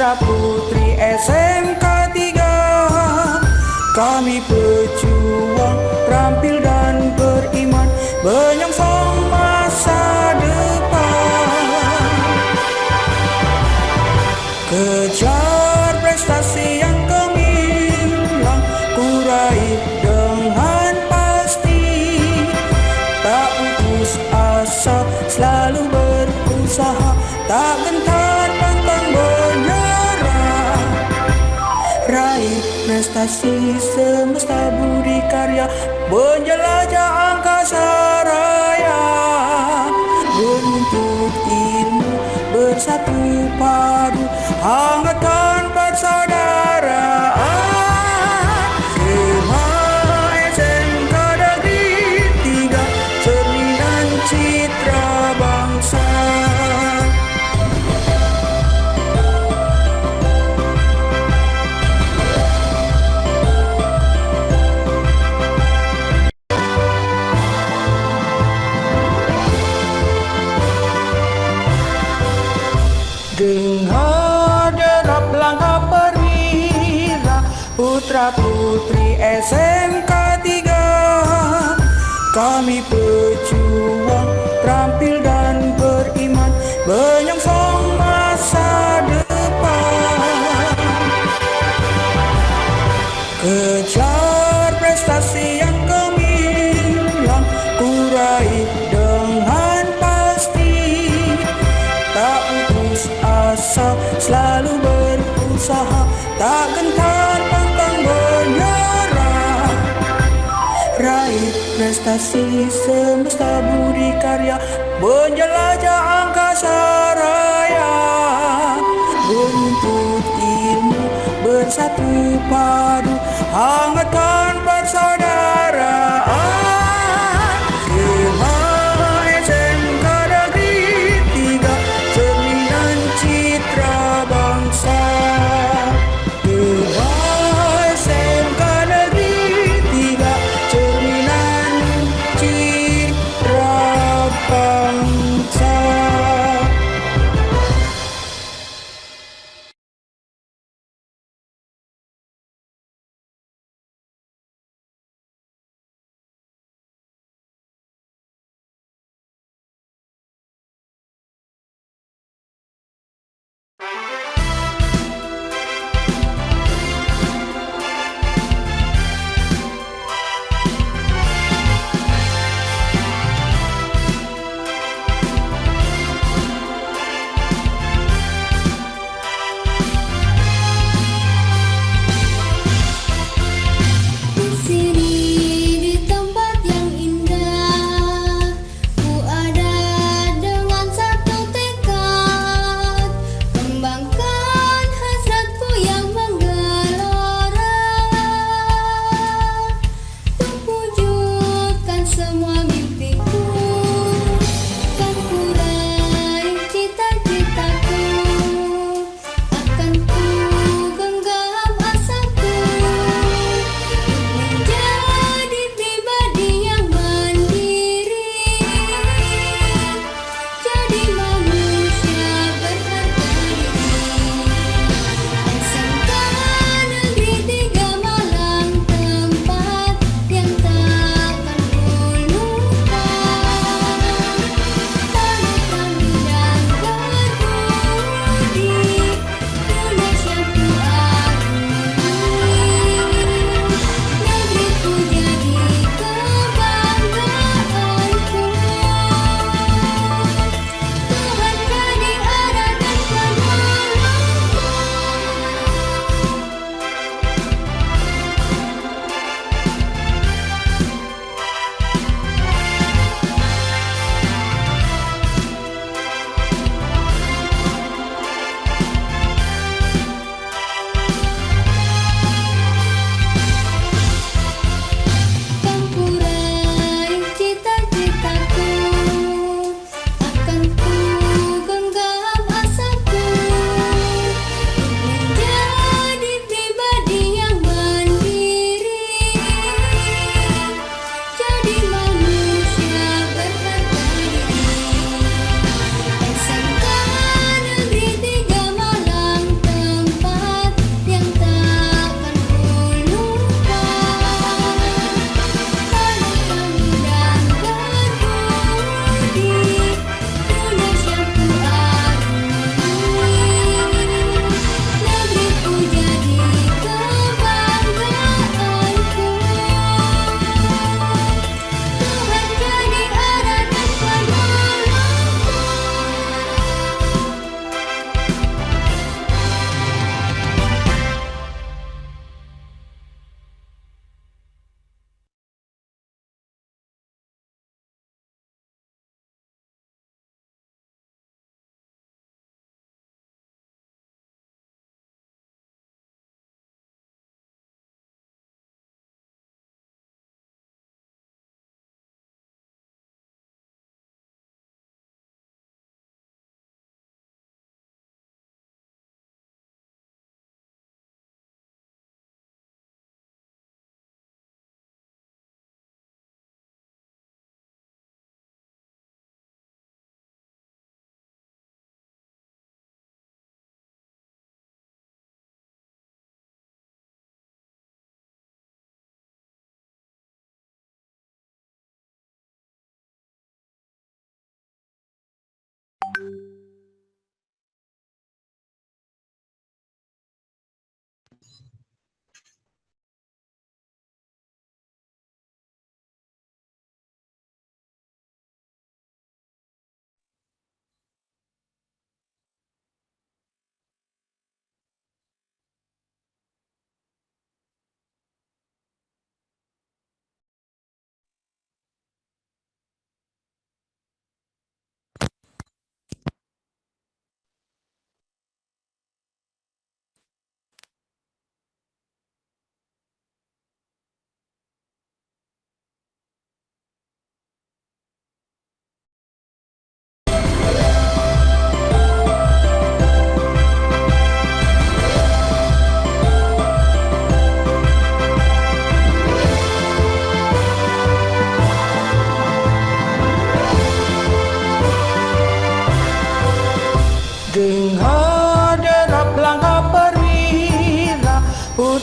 putra putri SMK 3. Kami pejuang, terampil dan beriman, menyongsong masa depan. Kejar prestasi yang gemilang, ku raih dengan pasti. Tak putus asa, selalu berusaha, tak gentar pantang menyerah. Raih prestasi semesta budi karya, menjelajah angkasa raya. Menuntut ilmu, bersatu padu, hangatkan persaudaraan. Semua SMK Negeri 3, cerminan citra bangsa. Dengar derap langkah perwira, putra putri SMK 3. Kami pejuang, terampil dan beriman, menyongsong masa depan. Kejar prestasi yang gemilang, ku raih dengan pasti. Tak putus asa, selalu berusaha, tak gentar pantang menyerah. Raih prestasi semesta budi karya, menjelajah angkasa raya. Menuntut ilmu, bersatu padu, hangatkan persaudaraan.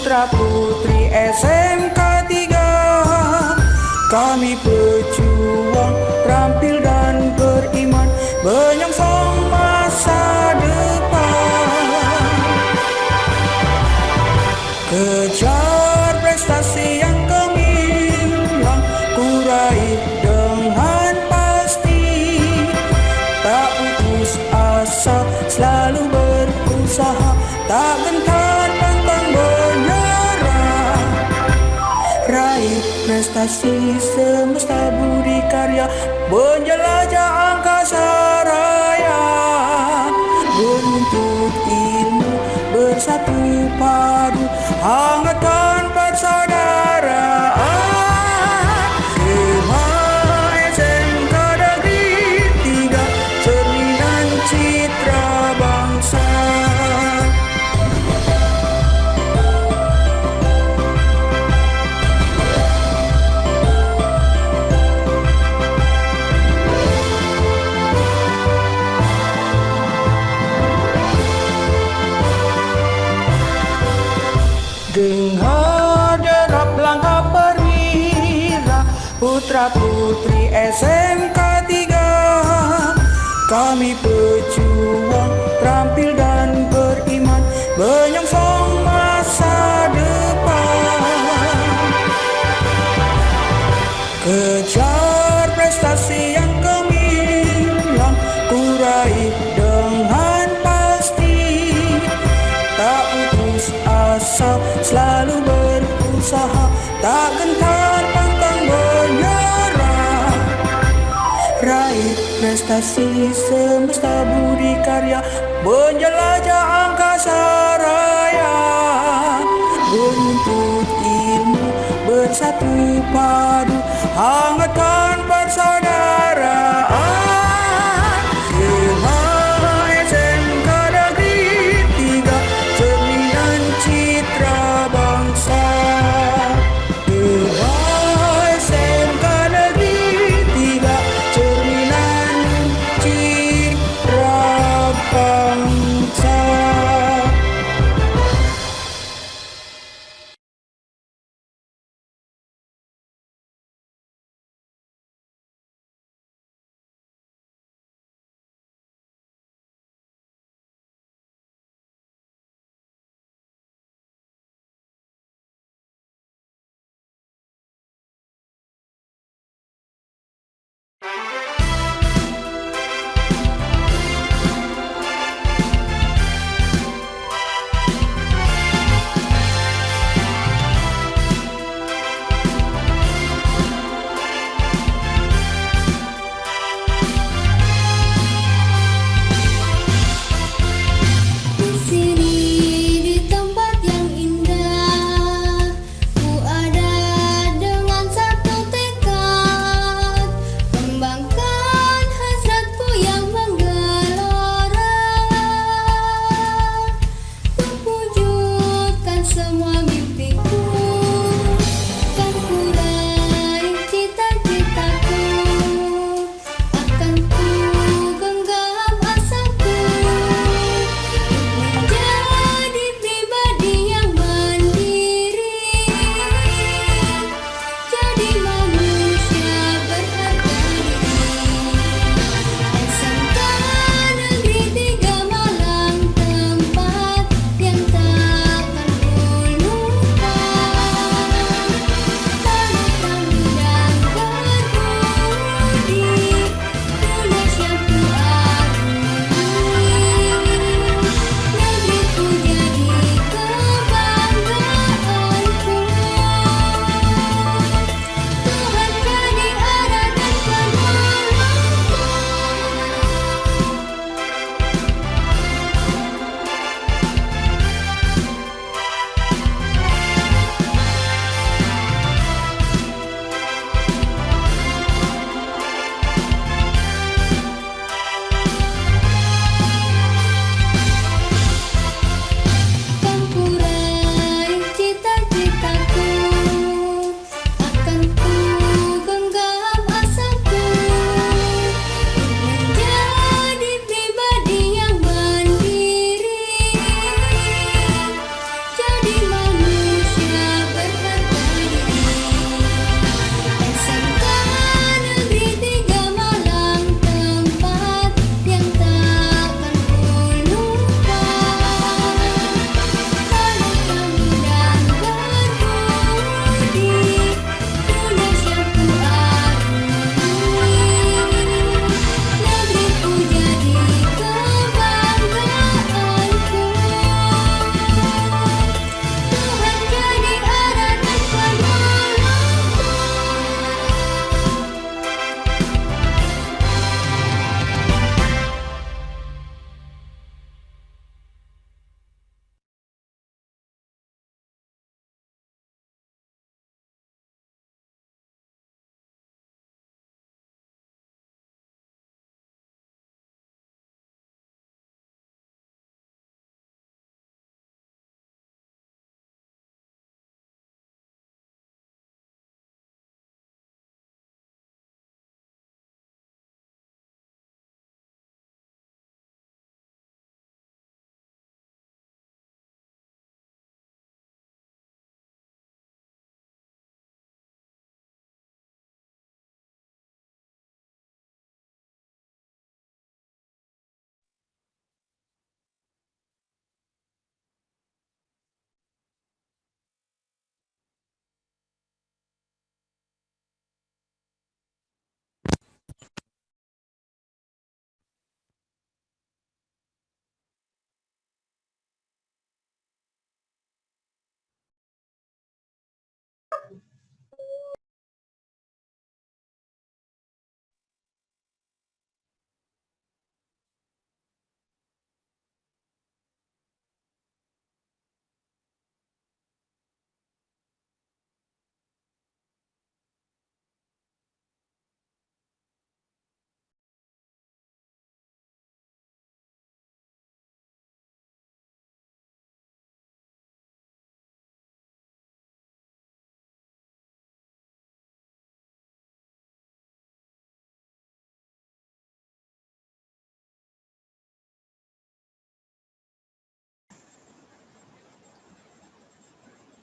putra putri SMK 3, kami pejuang terampil dan beriman, menyongsong masa depan. Kejar prestasi yang gemilang, ku raih dengan pasti. Tak putus asa, selalu berusaha, tak gentar pantang menyerah. Raih prestasi semesta budi karya, menjelajah angkasa raya. Menuntut ilmu, bersatu padu, hangatkan persaudaraan. Semua SMK Negeri 3, cerminan citra bangsa. Dengar derap langkah perwira, putra putri SMK 3, kami pejuang terampil dan beriman, menyongsong masa depan. Kejar prestasi yang gemilang, ku raih dengan pasti. Tak putus asa, selalu berusaha, tak gentar pantang menyerah. Raih prestasi semesta budi karya, menjelajah angkasa raya. Menuntut ilmu, bersatu padu, hangatkan persaudaraan.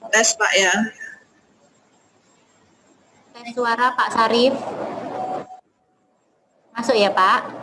Tes Pak ya. Tes suara Pak Sarif. Masuk ya Pak?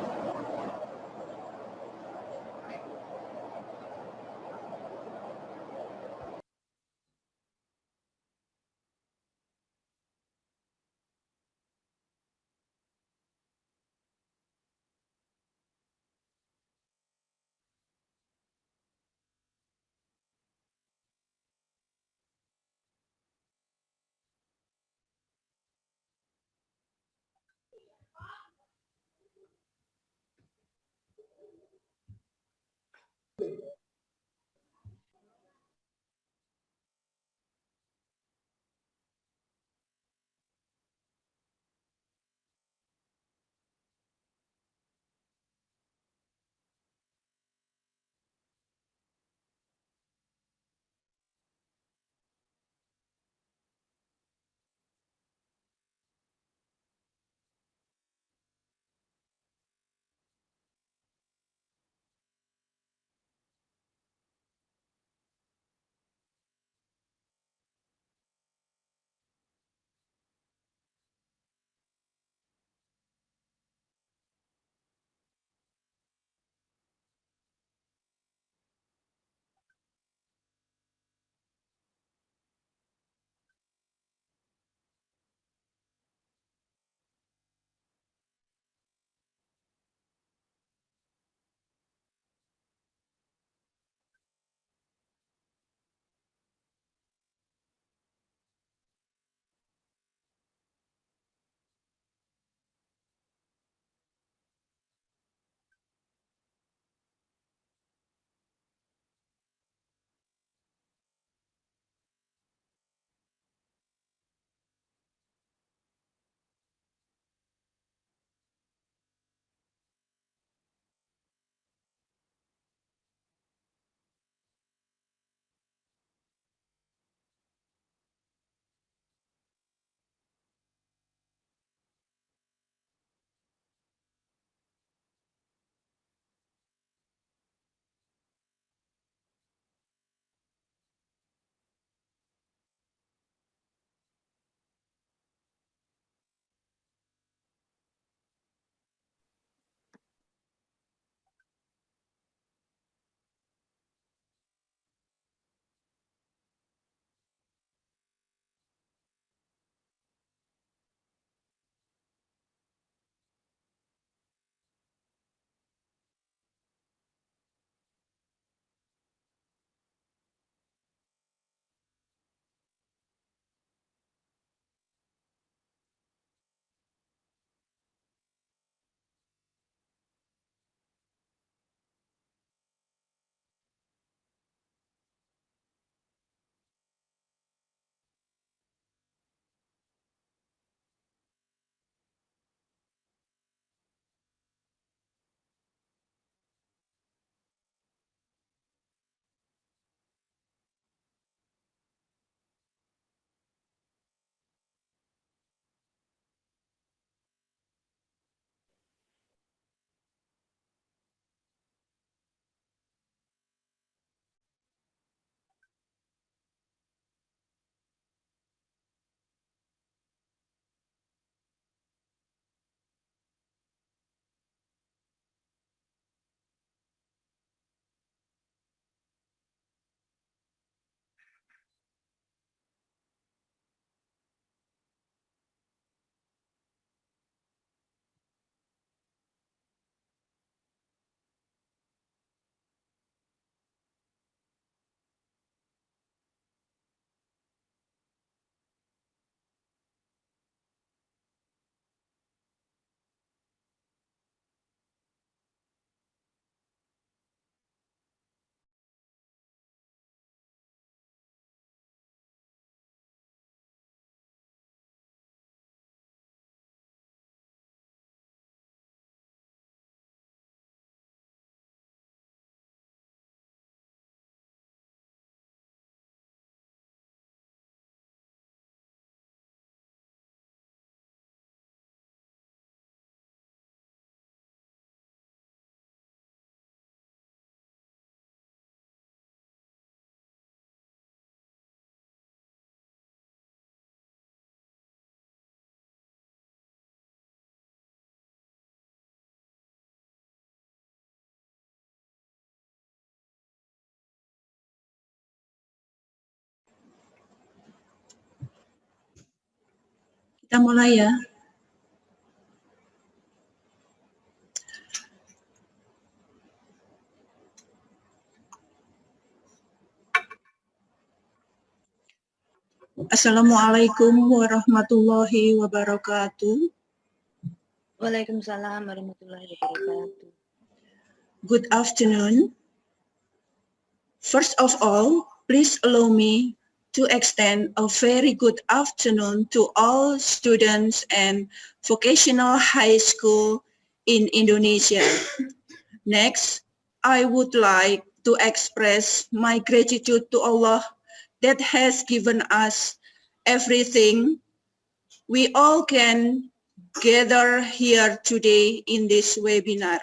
Kita mulai ya. Assalamualaikum warahmatullahi wabarakatuh. Waalaikumsalam warahmatullahi wabarakatuh. Good afternoon. First of all, please allow me to extend a very good afternoon to all students and vocational high school in Indonesia. Next, I would like to express my gratitude to Allah that has given us everything we all can gather here today in this webinar.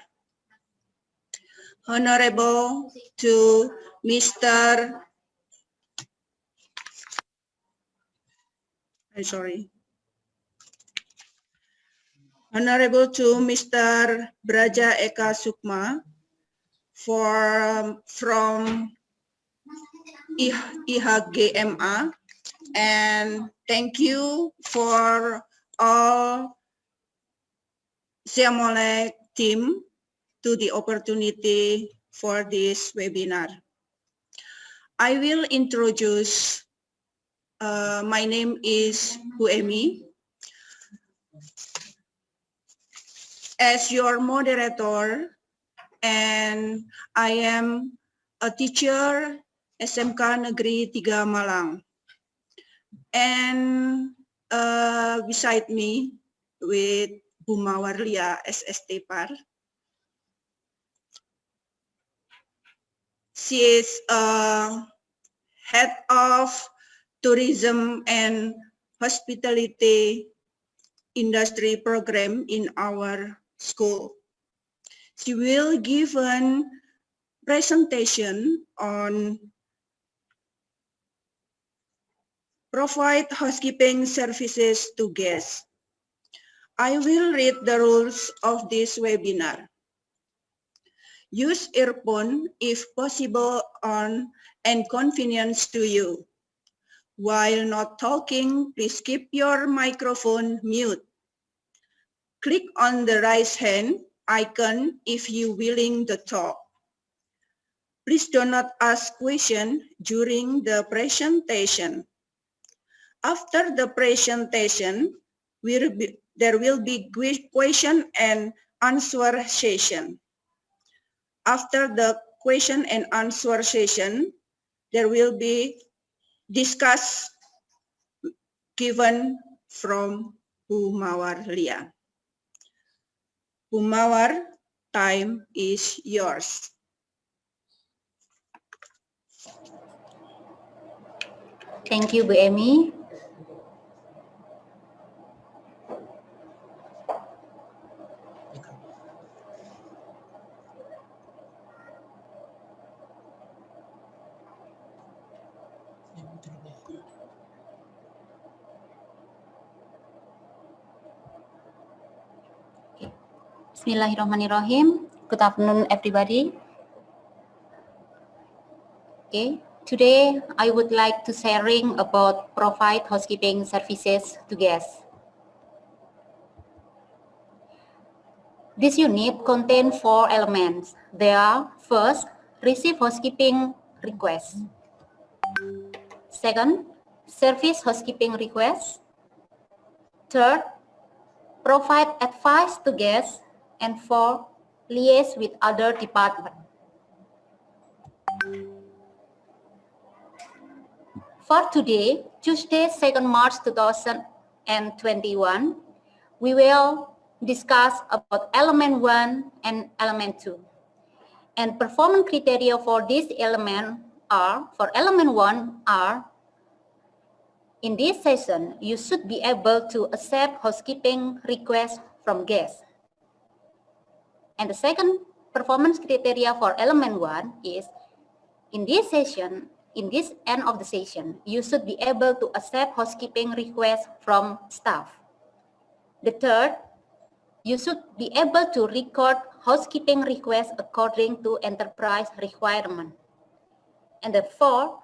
Honorable to Mr. Honorable to Mr. Braja Eka Sukma from IHGMA, and thank you for all Siamolek team to the opportunity for this webinar. I will introduce, my name is Bu Emi. As your moderator, and I am a teacher SMK Negeri 3 Malang. And beside me with Bu Mawarlia SST Par. She is head of tourism and hospitality industry program in our school. She will give a presentation on provide housekeeping services to guests. I will read the rules of this webinar. Use earphone if possible and convenience to you. While not talking, please keep your microphone mute. Click on the raise hand icon if you willing to talk. Please do not ask questions during the presentation. After the presentation, there will be question and answer session. After the question and answer session, there will be discuss given from Bu Mawarlia. Bu Mawar, time is yours. Thank you, Bu Emi. Bismillahirrahmanirrahim. Good afternoon, everybody. Okay, today I would like to sharing about provide housekeeping services to guests. This unit contains 4 elements. They are: first, receive housekeeping requests. Second, service housekeeping requests. Third, provide advice to guests. And 4, liaise with other departments. For today, Tuesday, 2nd March 2021, we will discuss about element 1 and element 2. And performance criteria for this element are, for element 1 are, in this session, you should be able to accept housekeeping requests from guests. And the second performance criteria for element 1 is, in this session, in this end of the session, you should be able to accept housekeeping requests from staff. The third, you should be able to record housekeeping requests according to enterprise requirement. And the fourth,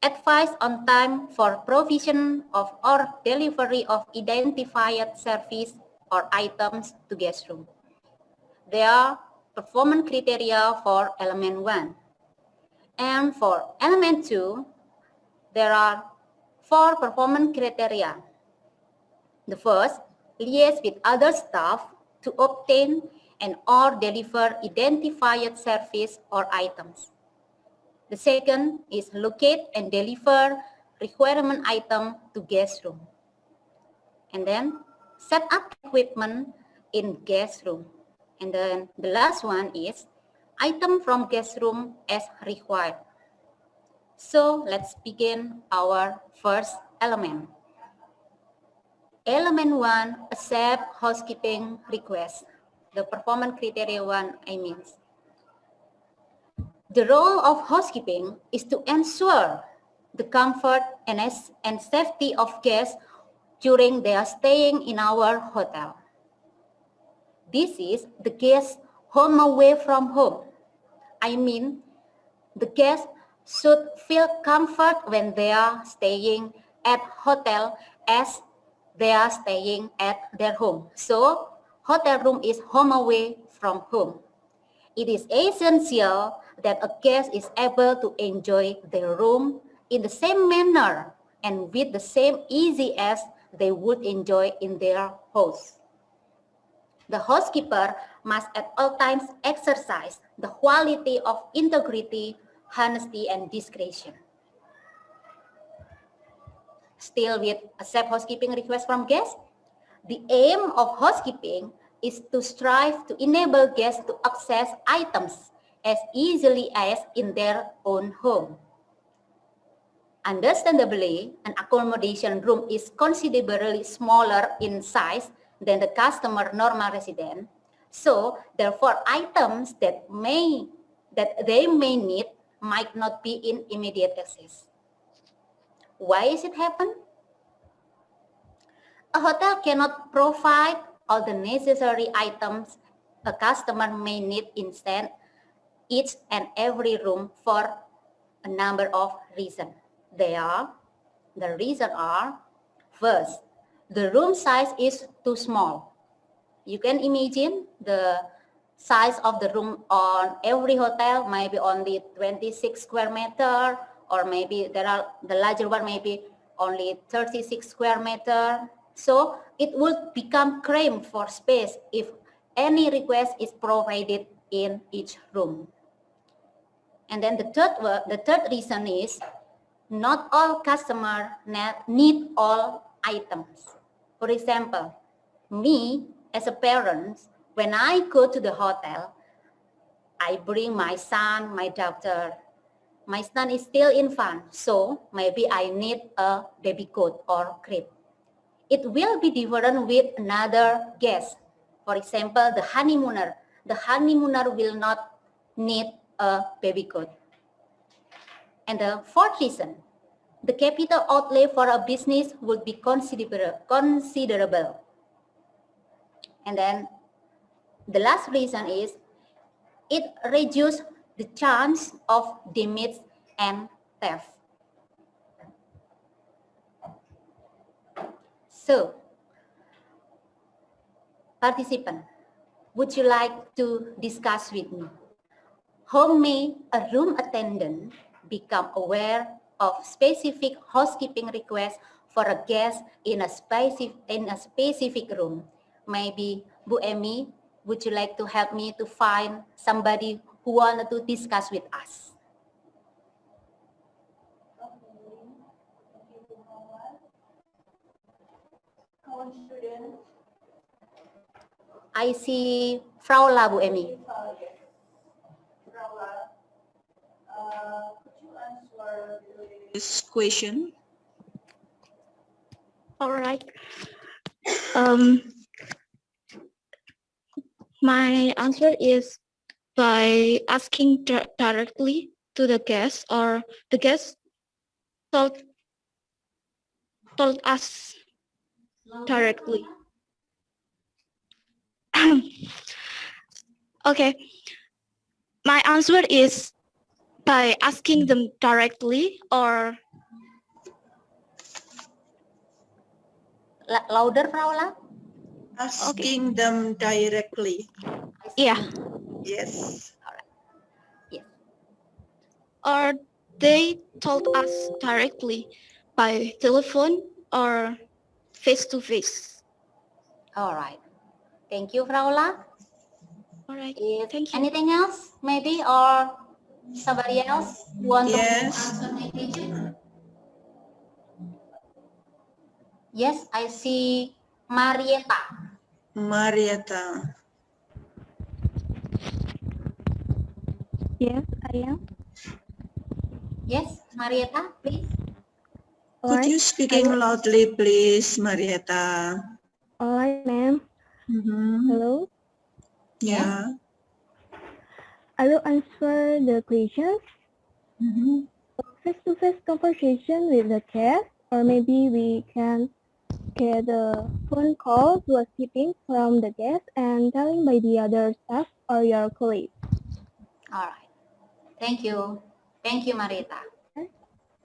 advice on time for provision of or delivery of identified service or items to guest room. There are performance criteria for element 1. And for element 2, there are 4 performance criteria. The first, liaise with other staff to obtain and or deliver identified service or items. The second is locate and deliver requirement item to guest room. And then set up equipment in guest room. And then the last one is item from guest room as required. So let's begin our first element. Element 1, accept housekeeping request. The performance criteria 1, I mean. The role of housekeeping is to ensure the comfort and safety of guests during their staying in our hotel. This is the guest home away from home. I mean, the guests should feel comfort when they are staying at hotel as they are staying at their home. So, hotel room is home away from home. It is essential that a guest is able to enjoy their room in the same manner and with the same ease as they would enjoy in their house. The housekeeper must at all times exercise the quality of integrity, honesty, and discretion. Still with accept housekeeping request from guests, the aim of housekeeping is to strive to enable guests to access items as easily as in their own home. Understandably, an accommodation room is considerably smaller in size than the customer normal resident. So, therefore, items that they may need might not be in immediate access. Why is it happen? A hotel cannot provide all the necessary items a customer may need inside each and every room for a number of reasons. The reasons are, first, the room size is too small. You can imagine the size of the room on every hotel, maybe only 26 square meter, or maybe the larger one maybe only 36 square meter. So it would become cramped for space if any request is provided in each room. And then the third reason is not all customers need all items. For example, me as a parent, when I go to the hotel, I bring my son, my daughter. My son is still infant, so maybe I need a baby coat or crib. It will be different with another guest. For example, the honeymooner. The honeymooner will not need a baby coat. And the fourth reason, the capital outlay for a business would be considerable. And then the last reason is it reduces the chance of damage and theft. So, participant, would you like to discuss with me? How may a room attendant become aware of specific housekeeping requests for a guest in a specific room? Maybe Bu Emi, would you like to help me to find somebody who wanted to discuss with us? I see Frau La, Bu Emi. Could you answer this question? All right. My answer is by asking directly to the guest, or the guest told us directly. Okay. My answer is by asking them directly or louder, Fraula? Asking them directly. Yeah. Yes. All right. Yes. Or they told us directly by telephone or face to face. All right. Thank you, Fraula. All right. Is Thank you. anything else, maybe, or somebody else want to Yes. answer my question? Yes, I see Marietta. Marietta. Yes, I am. Yes, Marietta, please. Could you speaking loudly, please, Marietta? All right, ma'am. Mm-hmm. Hello. Yeah. I will answer the questions. Mm-hmm. Face-to-face conversation with the guest, or maybe we can get a phone call to housekeeping from the guest and telling by the other staff or your colleagues. All right. Thank you. Thank you, Marietta.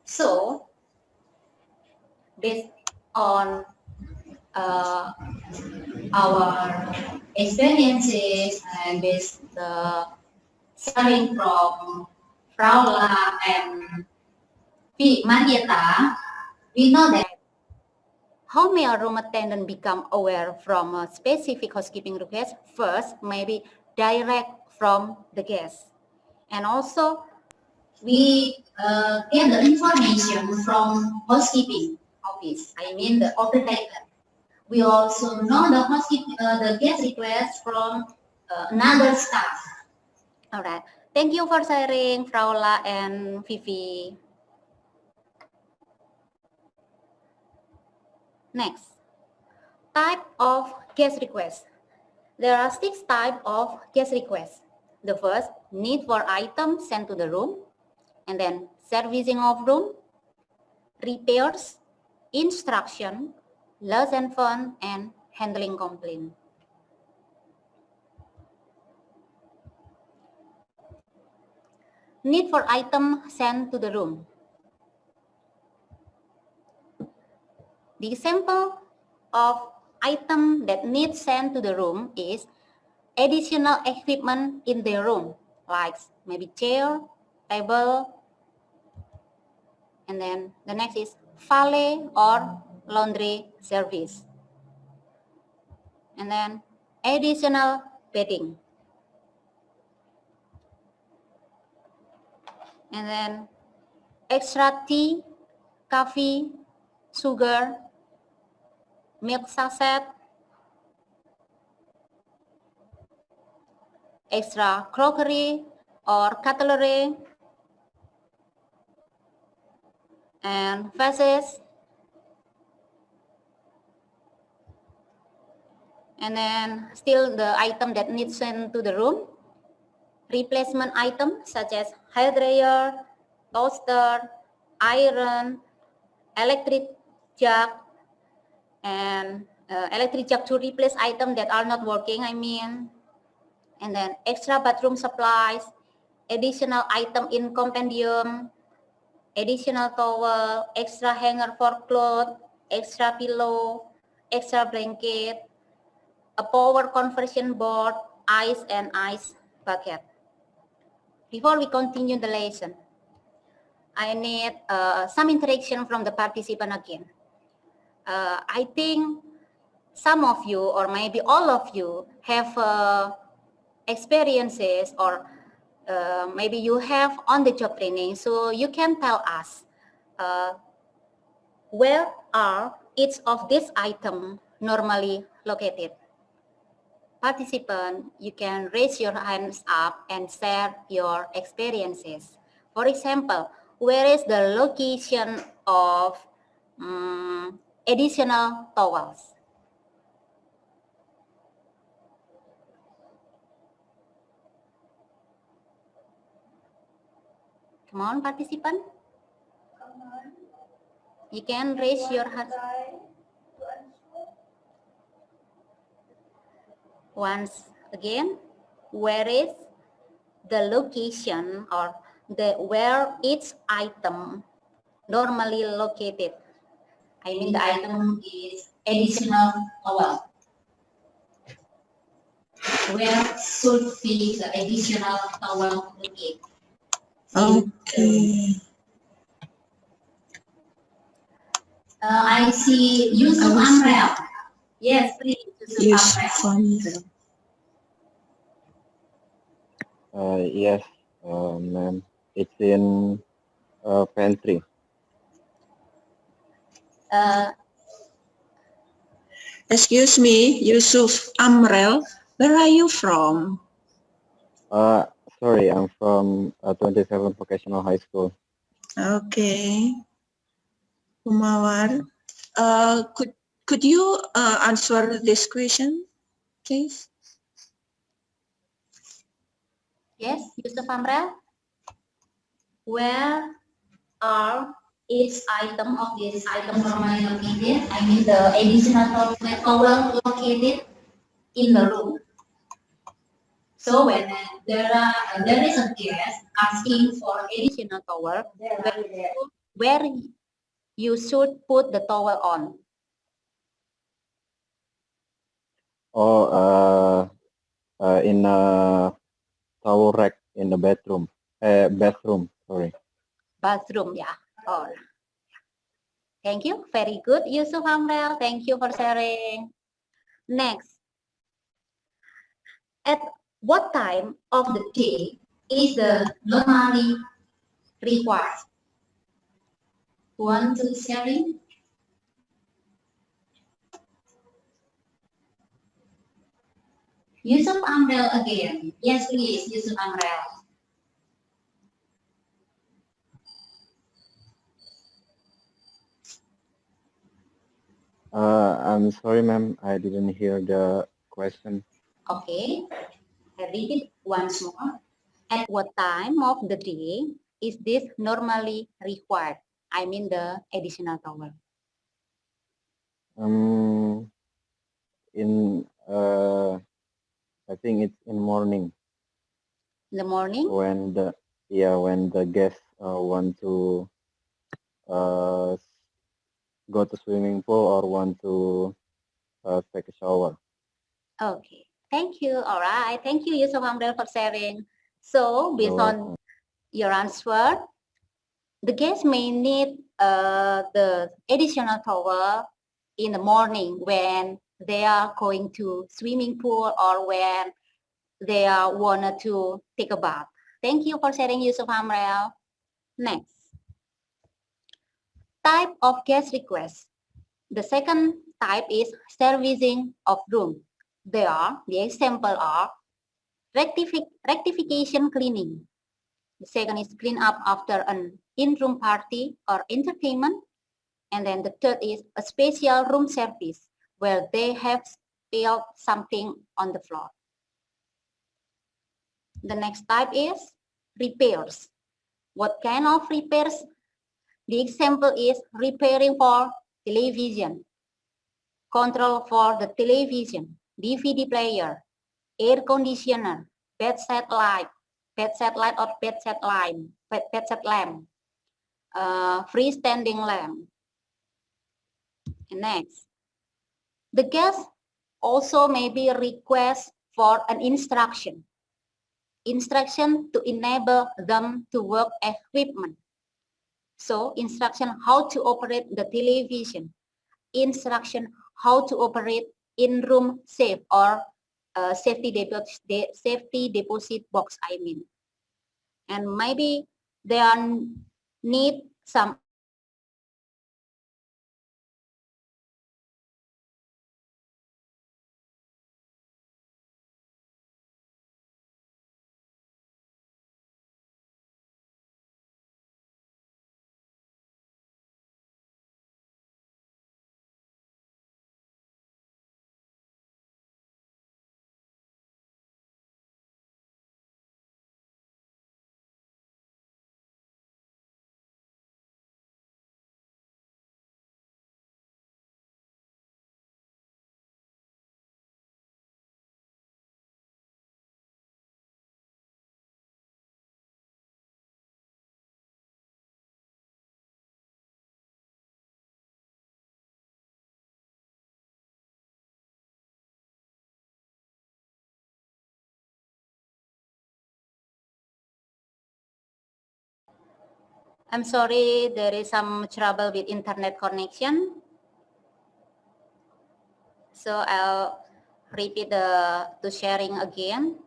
So, based on our experiences and based the sharing from Fraula and Marietta, we know that how may a room attendant become aware from a specific housekeeping request? First, maybe direct from the guest. And also, we get the information from housekeeping office. I mean the order taker. We also know the housekeeping, the guest request from another staff. All right. Thank you for sharing, Fraula and Vivi. Next, type of guest request. There are 6 types of guest requests. The first, need for items sent to the room, and then servicing of room, repairs, instruction, loss and found, and handling complaint. Need for item sent to the room. The example of item that needs sent to the room is additional equipment in the room, like maybe chair, table, and then the next is valet or laundry service. And then additional bedding. And then extra tea, coffee, sugar, milk sachet, extra crockery or cutlery, and vases. And then still the item that needs sent to the room, replacement items such as hair dryer, toaster, iron, electric jug, and electric jug to replace items that are not working, I mean. And then extra bathroom supplies, additional item in compendium, additional towel, extra hanger for clothes, extra pillow, extra blanket, a power conversion board, ice and ice bucket. Before we continue the lesson, I need some interaction from the participant again. I think some of you or maybe all of you have experiences or maybe you have on-the-job training, so you can tell us where are each of these items normally located. Participant, you can raise your hands up and share your experiences. For example, where is the location of additional towels? Come on, participant. You can raise your hand. Once again, where is the location or where each item normally located? I mean the item is additional towel. Where should be the additional towel located? Okay. I see use of umbrella. Yes, please use Yes, of umbrella. Yes, ma'am. It's in pantry. Excuse me, Yusuf Amrel, where are you from? Sorry, I'm from 27 Vocational High School. Okay. Kumawar, could you answer this question, please? Yes, Yusuf Amrel. Where are each item of this item normally located? I mean the additional towel located in the room. So when there is a guest asking for additional towel, where you should put the towel on. Oh, in a towel rack in the bedroom. Bathroom. Sorry. Bathroom, yeah. Oh, thank you. Very good, Yusuf Amrel. Thank you for sharing. Next, at what time of the day is the normally required? Want to sharing? Yusuf Amrel again. Yes, please, Yusuf Amrel. I'm sorry, ma'am. I didn't hear the question. Okay, I read it once more. At what time of the day is this normally required? I mean the additional towel. In I think it's in morning In the morning? when the guests want to uh, go to swimming pool or want to take a shower. Okay, thank you. All right, thank you, Yusuf Amrel, for sharing. So, based on your answer, the guest may need the additional towel in the morning when they are going to swimming pool or when they are wanted to take a bath. Thank you for sharing, Yusuf Amrel. Next, type of guest request. The second type is servicing of room. The example are rectification cleaning. The second is clean up after an in-room party or entertainment. And then the third is a special room service where they have spilled something on the floor. The next type is repairs. What kind of repairs? The example is repairing for television, control for the television, DVD player, air conditioner, bedside light or bedside lamp, freestanding lamp. And next, the guest also maybe request for an instruction to enable them to work equipment. So instruction how to operate the television, instruction how to operate in-room safe or safety deposit box, I mean. And maybe they are need some I'm sorry, there is some trouble with internet connection. So I'll repeat the sharing again.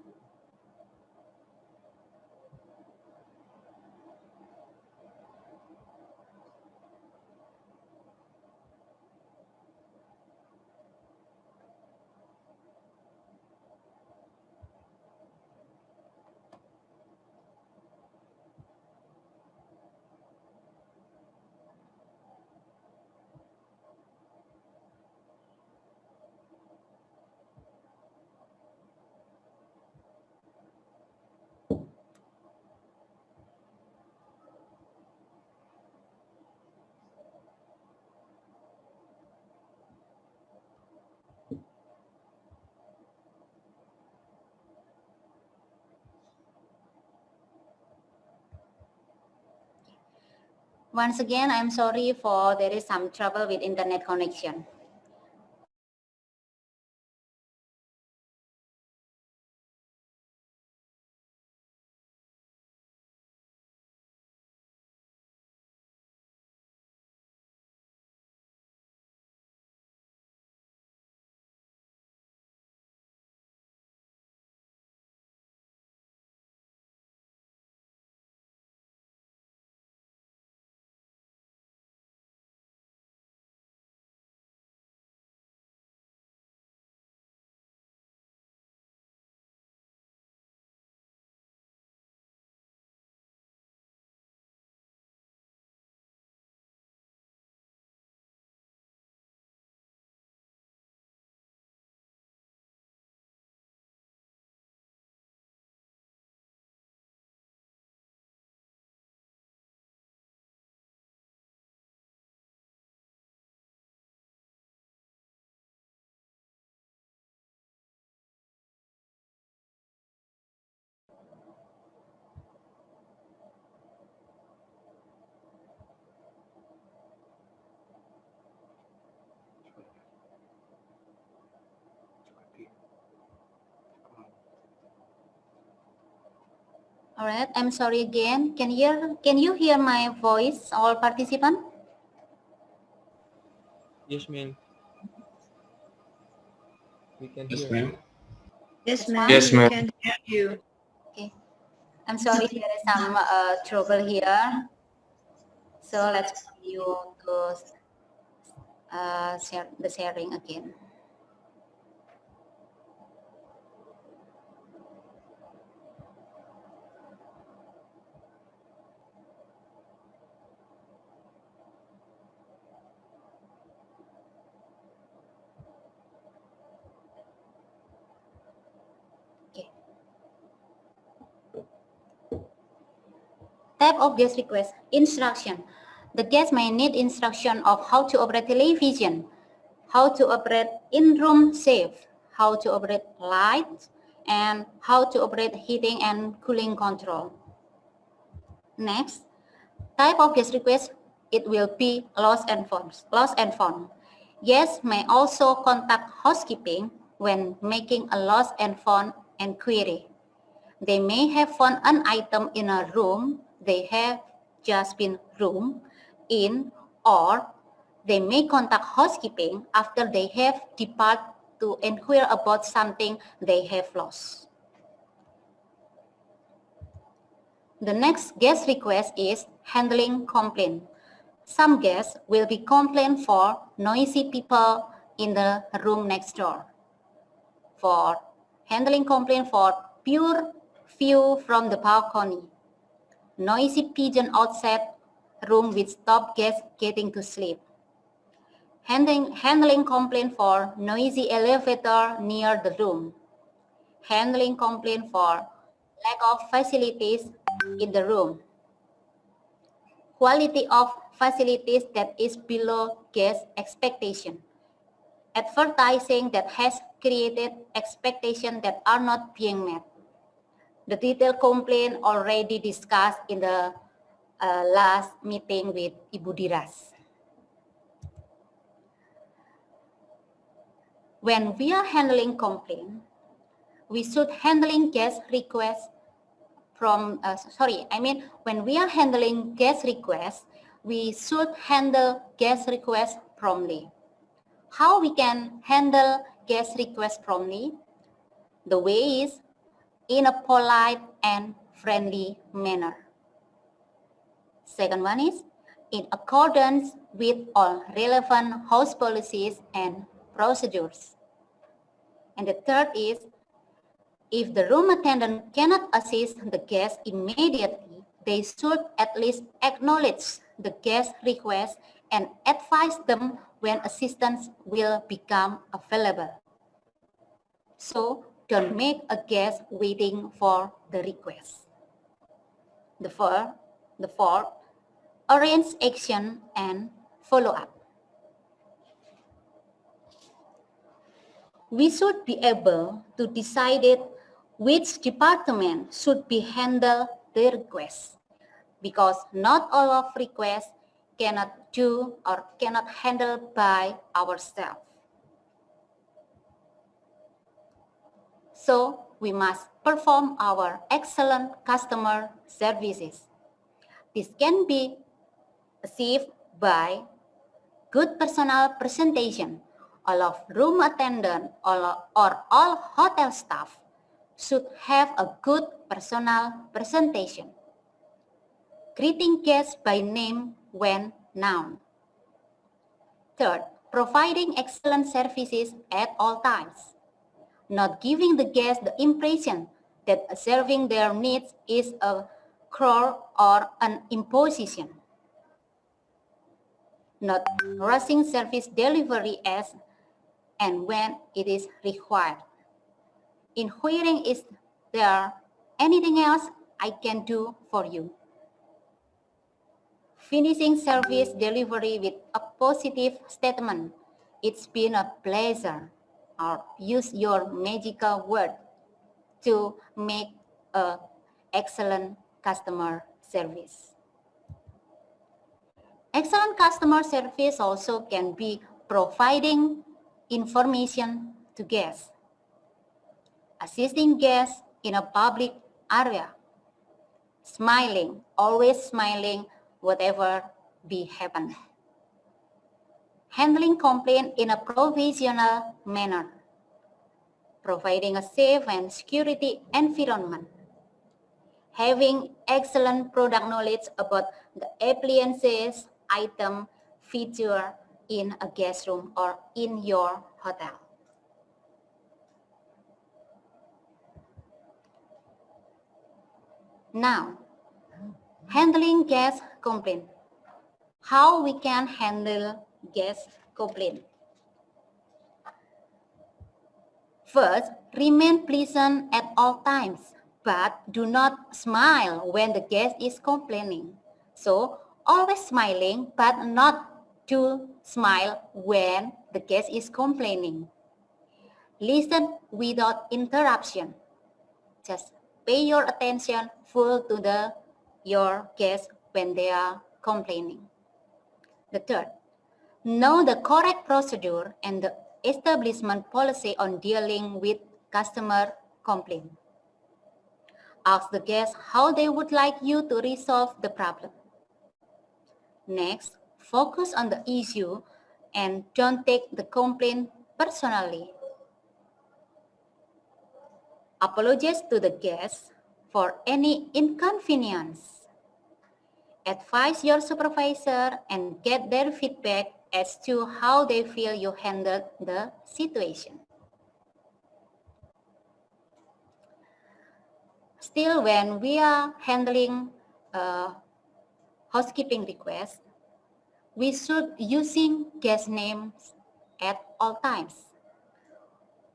Once again, I'm sorry for there is some trouble with internet connection. All right, I'm sorry again. Can you hear my voice, all participants? Yes, ma'am. We can Yes, hear. ma'am. Yes, ma'am. Yes, We ma'am. can hear you. Okay, I'm sorry there is some trouble here. So let's continue to share the sharing again. Okay. Type of guest request, instruction. The guest may need instruction of how to operate television, how to operate in-room safe, how to operate lights, and how to operate heating and cooling control. Next, type of guest request, it will be lost and found. Lost and found. Guests may also contact housekeeping when making a lost and found inquiry. They may have found an item in a room they have just been room in, or they may contact housekeeping after they have departed to inquire about something they have lost. The next guest request is handling complaint. Some guests will be complained for noisy people in the room next door. For handling complaint for pure view from the balcony. Noisy pigeon outside room which stop guests getting to sleep. Handling complaint for noisy elevator near the room. Handling complaint for lack of facilities in the room. Quality of facilities that is below guest expectation. Advertising that has created expectations that are not being met. The detailed complaint already discussed in the last meeting with Ibu Diras. When we are handling complaint, we should handling guest requests when we are handling guest requests, we should handle guest requests promptly. How we can handle guest requests promptly? The way is in a polite and friendly manner. Second one is in accordance with all relevant house policies and procedures. And the third is if the room attendant cannot assist the guest immediately, they should at least acknowledge the guest request and advise them when assistance will become available. So don't make a guest waiting for the request. The fourth, arrange action and follow up. We should be able to decide which department should be handle the request, because not all of requests cannot do or cannot handle by ourselves. So we must perform our excellent customer services. This can be achieved by good personal presentation. All of room attendant or all hotel staff should have a good personal presentation. Greeting guests by name when known. Third, providing excellent services at all times. Not giving the guest the impression that serving their needs is a chore or an imposition. Not rushing service delivery as and when it is required. Inquiring, is there anything else I can do for you? Finishing service delivery with a positive statement. It's been a pleasure. Or use your magical word to make an excellent customer service. Excellent customer service also can be providing information to guests, assisting guests in a public area, smiling, always smiling, whatever be happen. Handling complaint in a professional manner, providing a safe and security environment, having excellent product knowledge about the appliances, item, feature in a guest room or in your hotel. Now, handling guest complaint. How we can handle guest complaint? First, remain pleasant at all times, but do not smile when the guest is complaining. So, always smiling, but not to smile when the guest is complaining. Listen without interruption. Just pay your attention full to your guests when they are complaining. The third, know the correct procedure and the establishment policy on dealing with customer complaint. Ask the guests how they would like you to resolve the problem. Next, focus on the issue and don't take the complaint personally. Apologize to the guests for any inconvenience. Advise your supervisor and get their feedback as to how they feel you handled the situation. Still, when we are handling housekeeping requests, we should using guest names at all times.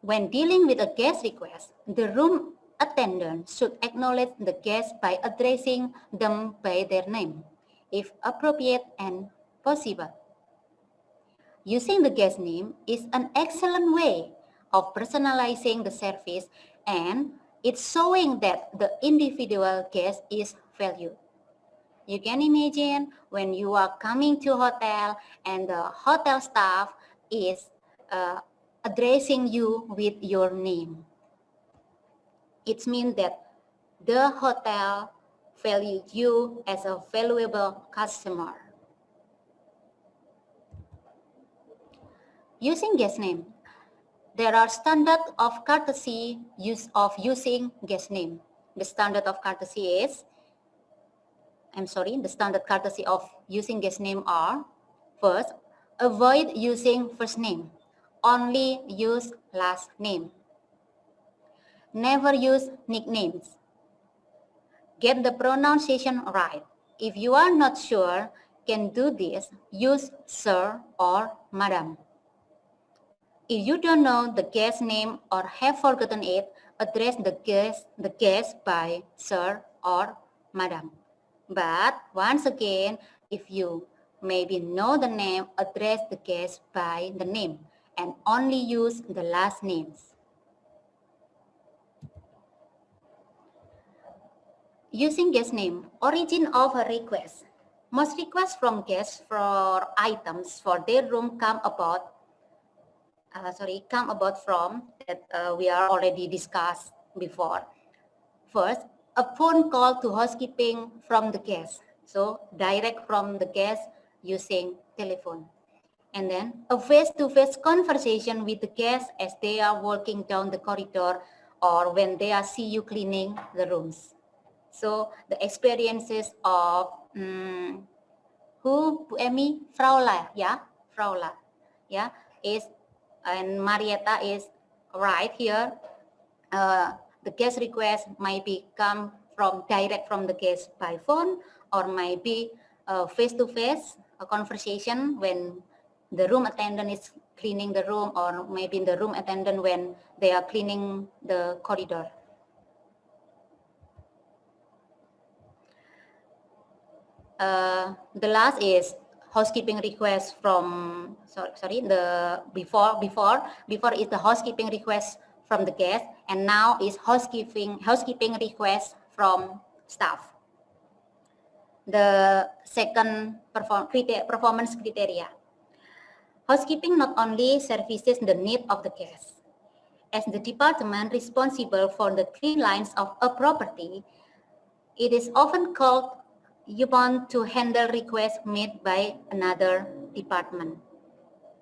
When dealing with a guest request, the room attendant should acknowledge the guest by addressing them by their name, if appropriate and possible. Using the guest name is an excellent way of personalizing the service, and it's showing that the individual guest is valued. You can imagine when you are coming to a hotel and the hotel staff is addressing you with your name. It means that the hotel values you as a valuable customer. Using guest name. There are standards of courtesy of using guest name. The standard of courtesy of using guest name are: first, avoid using first name. Only use last name. Never use nicknames. Get the pronunciation right. If you are not sure can do this, use sir or madam. If you don't know the guest name or have forgotten it, address the guest by sir or madam. But once again, if you maybe know the name, address the guest by the name and only use the last names. Using guest name, origin of a request. Most requests from guests for items for their room come about from that we are already discussed before. First, a phone call to housekeeping from the guest. So direct from the guest using telephone. And then a face-to-face conversation with the guest as they are walking down the corridor or when they are see you cleaning the rooms. So the experiences of who, Bu Emi? Fraula, yeah, Fraula, yeah, is, and Marietta is right here. The guest request might be come from direct from the guest by phone, or might be face-to-face a conversation when the room attendant is cleaning the room, or maybe the room attendant when they are cleaning the corridor. The last is housekeeping request from, before is the housekeeping request from the guest, and now is housekeeping request from staff. The second performance criteria. Housekeeping not only services the need of the guest. As the department responsible for the clean lines of a property, it is often called upon to handle requests made by another department.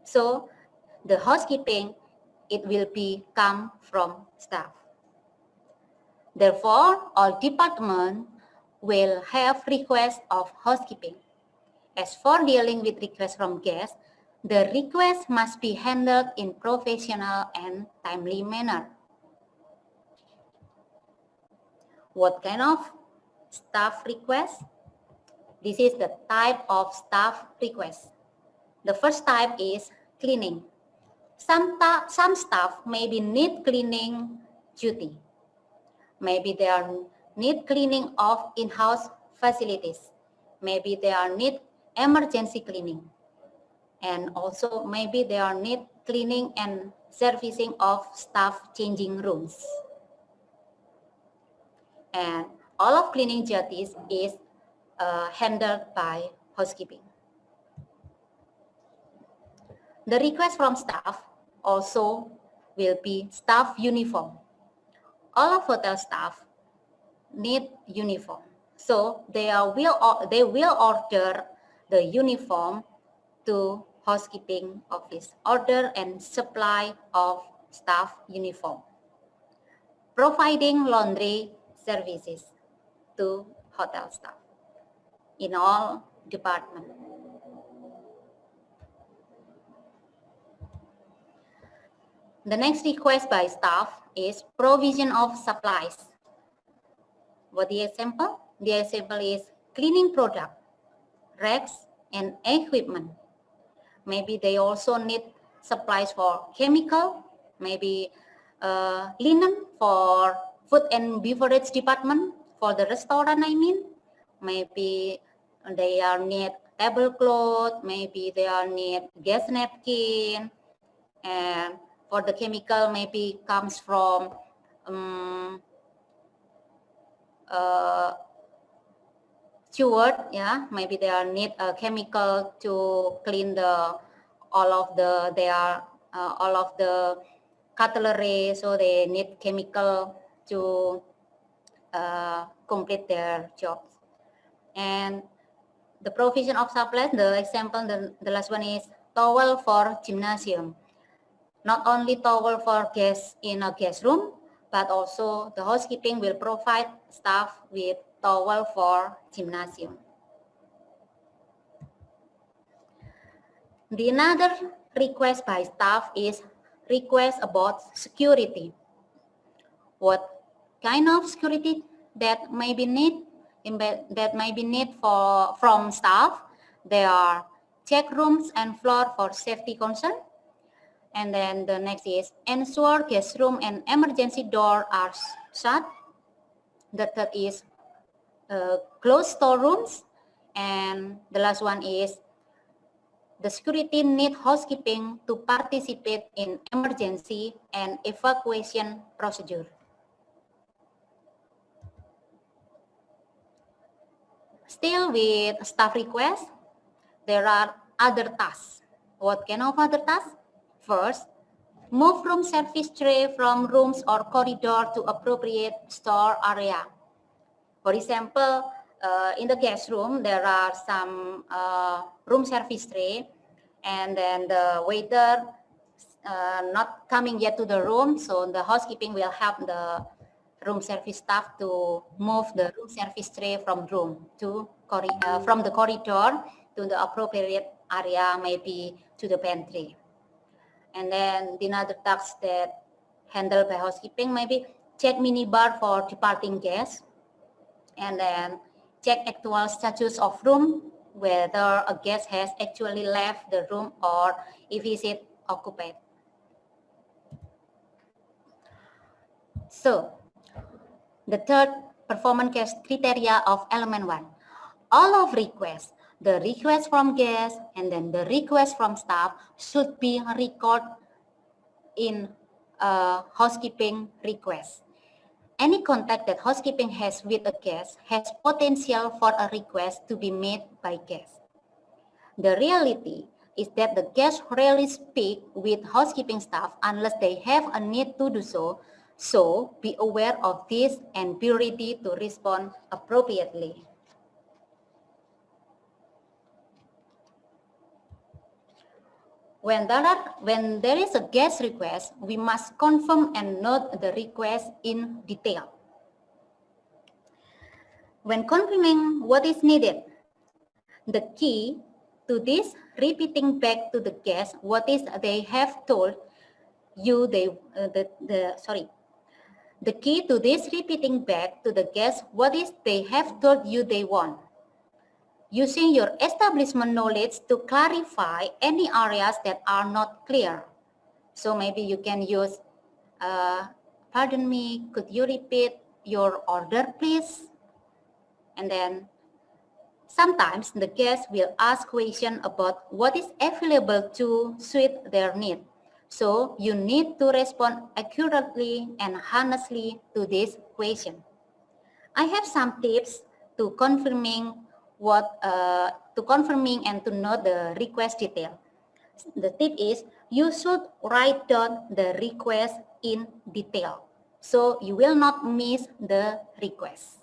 So the housekeeping, it will be come from staff. Therefore, all departments will have requests of housekeeping. As for dealing with requests from guests, the request must be handled in professional and timely manner. What kind of staff request? This is the type of staff request. The first type is cleaning. Some staff maybe need cleaning duty. Maybe they are need cleaning of in-house facilities. Maybe they are need emergency cleaning. And also maybe they are need cleaning and servicing of staff changing rooms. And all of cleaning duties is handled by housekeeping. The request from staff also will be staff uniform. All of hotel staff need uniform, so they will order the uniform to housekeeping office. Order and supply of staff uniform. Providing laundry services to hotel staff in all departments. The next request by staff is provision of supplies. What the example? The example is cleaning product, racks, and equipment. Maybe they also need supplies for chemical, maybe linen for food and beverage department, for the restaurant I mean. Maybe they are need tablecloth, maybe they are need gas napkin, and for the chemical maybe comes from steward, yeah, maybe they are need a chemical to clean all of the cutlery, so they need chemical to complete their jobs. And the provision of supplies, the example, the last one is towel for gymnasium. Not only towel for guests in a guest room, but also the housekeeping will provide staff with towel for gymnasium. The another request by staff is request about security. What kind of security that may be need from staff? There are check rooms and floor for safety concern. And then the next is ensure guest room and emergency door are shut. The third is close storerooms. And the last one is the security need housekeeping to participate in emergency and evacuation procedure. Still with staff request, there are other tasks. What kind of other tasks? First, move room service tray from rooms or corridor to appropriate store area. For example, in the guest room, there are some room service tray, and then the waiter not coming yet to the room, so the housekeeping will help the room service staff to move the room service tray from room to from the corridor to the appropriate area, maybe to the pantry. And then the another task that handled by housekeeping, maybe check minibar for departing guests, and then check actual status of room, whether a guest has actually left the room or if is it occupied. So, the third performance criteria of element 1, all of requests, the request from guests and then the request from staff should be recorded in housekeeping request. Any contact that housekeeping has with a guest has potential for a request to be made by guests. The reality is that the guests rarely speak with housekeeping staff unless they have a need to do so. So be aware of this and be ready to respond appropriately. When there is a guest request, we must confirm and note the request in detail. When confirming what is needed, the key to this repeating back to the guest what is they have told you the key to this repeating back to the guest what is they have told you they want. Using your establishment knowledge to clarify any areas that are not clear. So maybe you can use, pardon me, could you repeat your order please? And then sometimes the guest will ask questions about what is available to suit their need. So you need to respond accurately and honestly to this question. I have some tips to confirming and to know the request detail. The tip is you should write down the request in detail so you will not miss the request.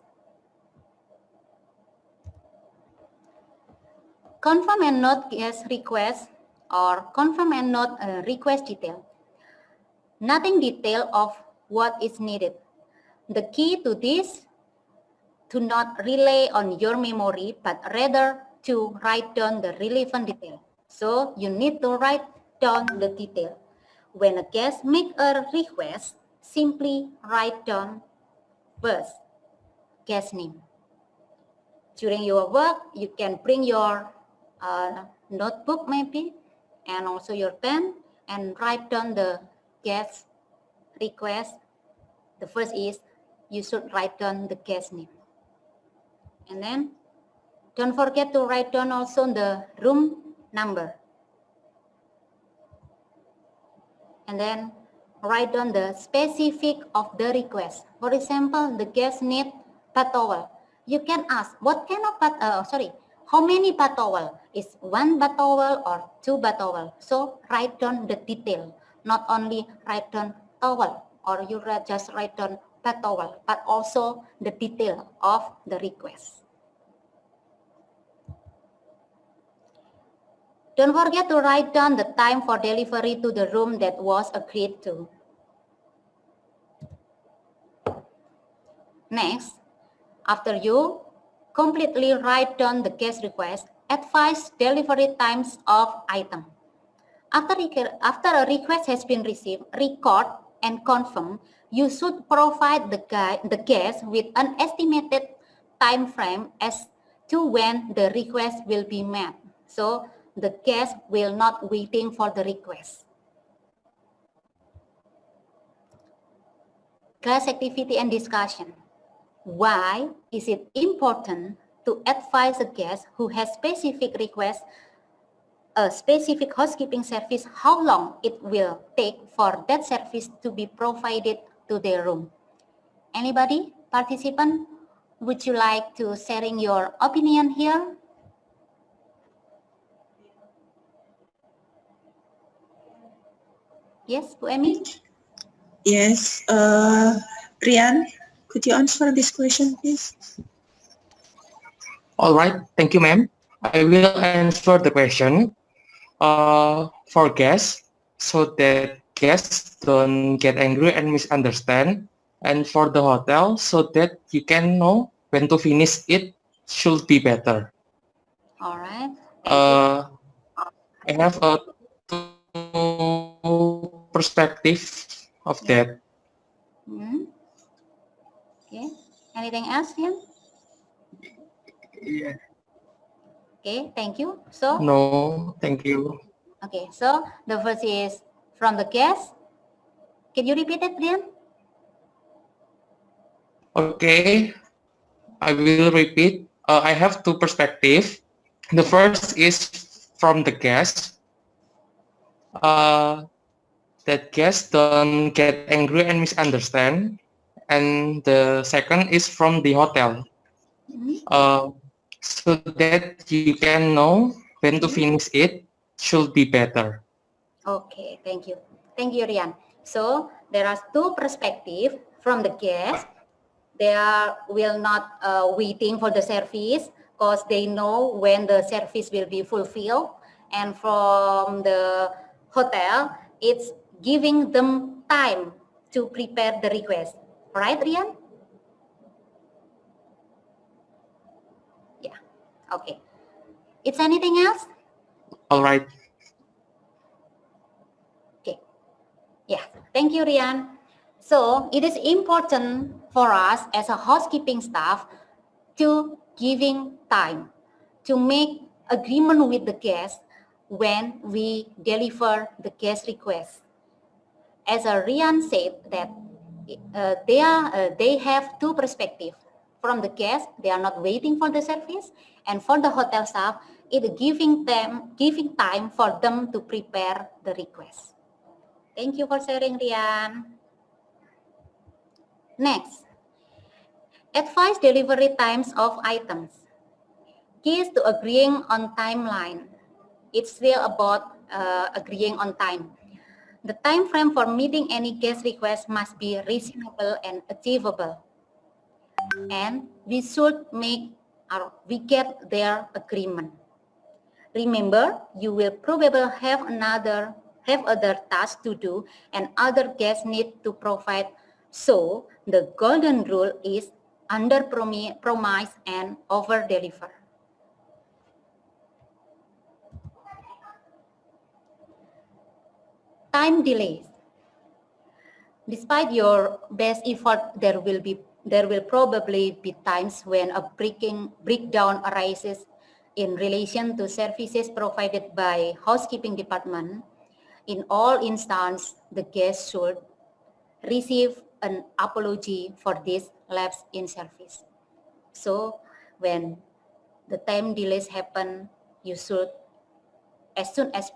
Confirm and note guest request or confirm and note request detail. Nothing detail of what is needed. The key to this, to not rely on your memory, but rather to write down the relevant detail. So you need to write down the detail. When a guest make a request, simply write down first guest name. During your work, you can bring your notebook maybe, and also your pen, and write down the guest request. The first is you should write down the guest name. And then don't forget to write down also the room number. And then write down the specific of the request. For example, the guest need bath towel. You can ask what kind of how many bath towel? Is one bath towel or two bath towel? So write down the detail, not only write down towel or you just write down factual, but also the detail of the request. Don't forget to write down the time for delivery to the room that was agreed to. Next, after you completely write down the guest request, advise delivery times of item. After a request has been received, record and confirm, you should provide the guest with an estimated time frame as to when the request will be met. So the guest will not waiting for the request. Class activity and discussion. Why is it important to advise a guest who has specific request a specific housekeeping service, how long it will take for that service to be provided to their room? Anybody, participant, would you like to sharing your opinion here? Yes, Bu Emi? Yes, Rian, could you answer this question, please? All right, thank you, ma'am. I will answer the question for guests so that guests don't get angry and misunderstand, and for the hotel so that you can know when to finish it should be better. All right, thank you. I have two perspective of that. Okay, anything else, Rian? Yeah. Okay, thank you. So, No, thank you. okay, so the first is from the guest. Can you repeat it, Rian? Okay, I will repeat. I have two perspectives. The first is from the guest. That guests don't get angry and misunderstand. And the second is from the hotel. So that you can know when to finish it should be better. Okay, thank you. Thank you, Rian. So there are two perspectives from the guest. They will not waiting for the service because they know when the service will be fulfilled. And from the hotel, it's giving them time to prepare the request. Right, Rian? Yeah. Okay. It's anything else? All right. Okay. Yeah. Thank you, Rian. So it is important for us as a housekeeping staff to giving time to make agreement with the guest when we deliver the guest request. As Rian said that they have two perspectives. From the guest, they are not waiting for the service, and for the hotel staff, it giving time for them to prepare the request. Thank you for sharing, Rian. Next, advise delivery times of items. Keys to agreeing on timeline. It's still about agreeing on time. The time frame for meeting any guest request must be reasonable and achievable. And we should we get their agreement. Remember, you will probably have other tasks to do and other guests need to provide. So the golden rule is under promise and over deliver. Time delays. Despite your best effort, there will probably be times when a breakdown arises in relation to services provided by housekeeping department. In all instances, the guest should receive an apology for this lapse in service. So when the time delays happen, you should as soon as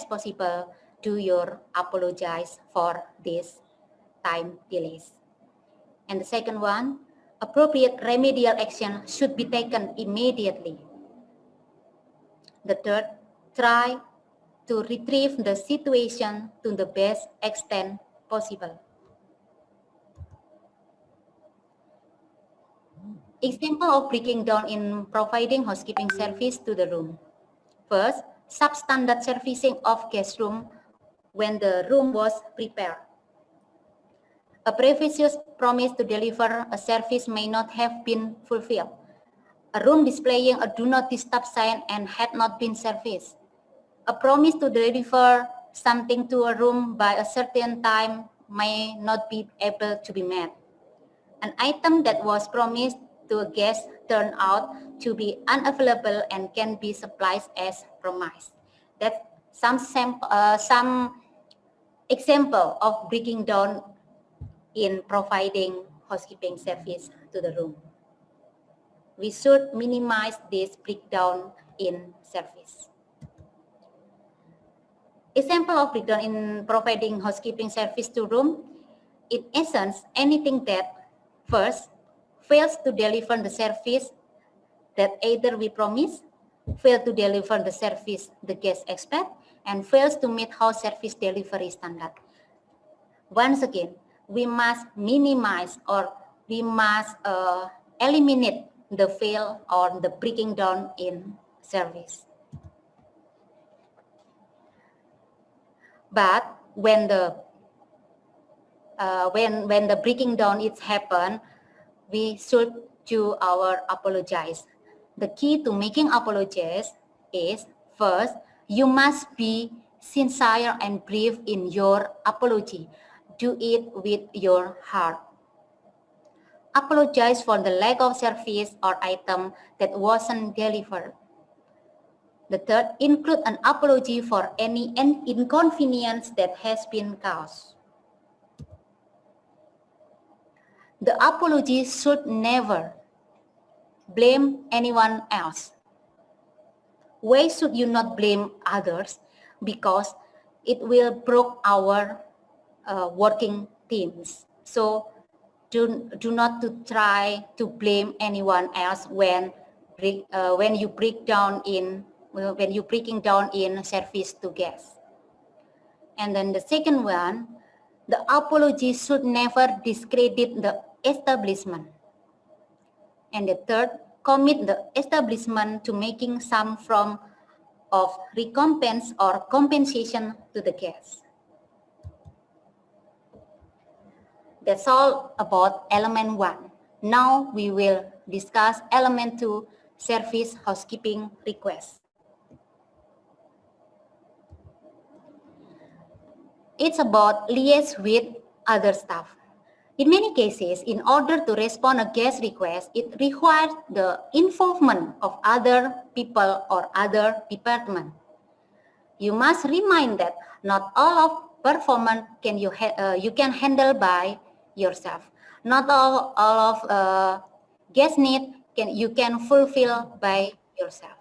possible do your apologize for this time delays. And the second one, appropriate remedial action should be taken immediately. The third, try to retrieve the situation to the best extent possible. Example of breaking down in providing housekeeping service to the room. First, substandard servicing of guest room when the room was prepared. A previous promise to deliver a service may not have been fulfilled. A room displaying a do not disturb sign and had not been serviced. A promise to deliver something to a room by a certain time may not be able to be met. An item that was promised to a guest turned out to be unavailable and can be supplied as promised. That's some example of breaking down in providing housekeeping service to the room. We should minimize this breakdown in service. Example of breakdown in providing housekeeping service to room, in essence, anything that first fails to deliver the service that either we promise, fail to deliver the service the guests expect, and fails to meet house service delivery standard. Once again, we must minimize or we must eliminate the fail or the breaking down in service. But when the breaking down is happen, we should do our apologize. The key to making apologies is first, you must be sincere and brief in your apology. Do it with your heart. Apologize for the lack of service or item that wasn't delivered. The third, include an apology for any inconvenience that has been caused. The apology should never blame anyone else. Why should you not blame others? Because it will break our working teams. So do not to try to blame anyone else when you breaking down in service to guests. And then the second one, the apology should never discredit the establishment. And the third, commit the establishment to making some form of recompense or compensation to the guests. That's all about element 1. Now we will discuss element 2, service housekeeping request. It's about liaise with other staff. In many cases, in order to respond a guest request, it requires the involvement of other people or other department. You must remind that not all of performance you can handle by yourself. Not all of guest need you can fulfill by yourself.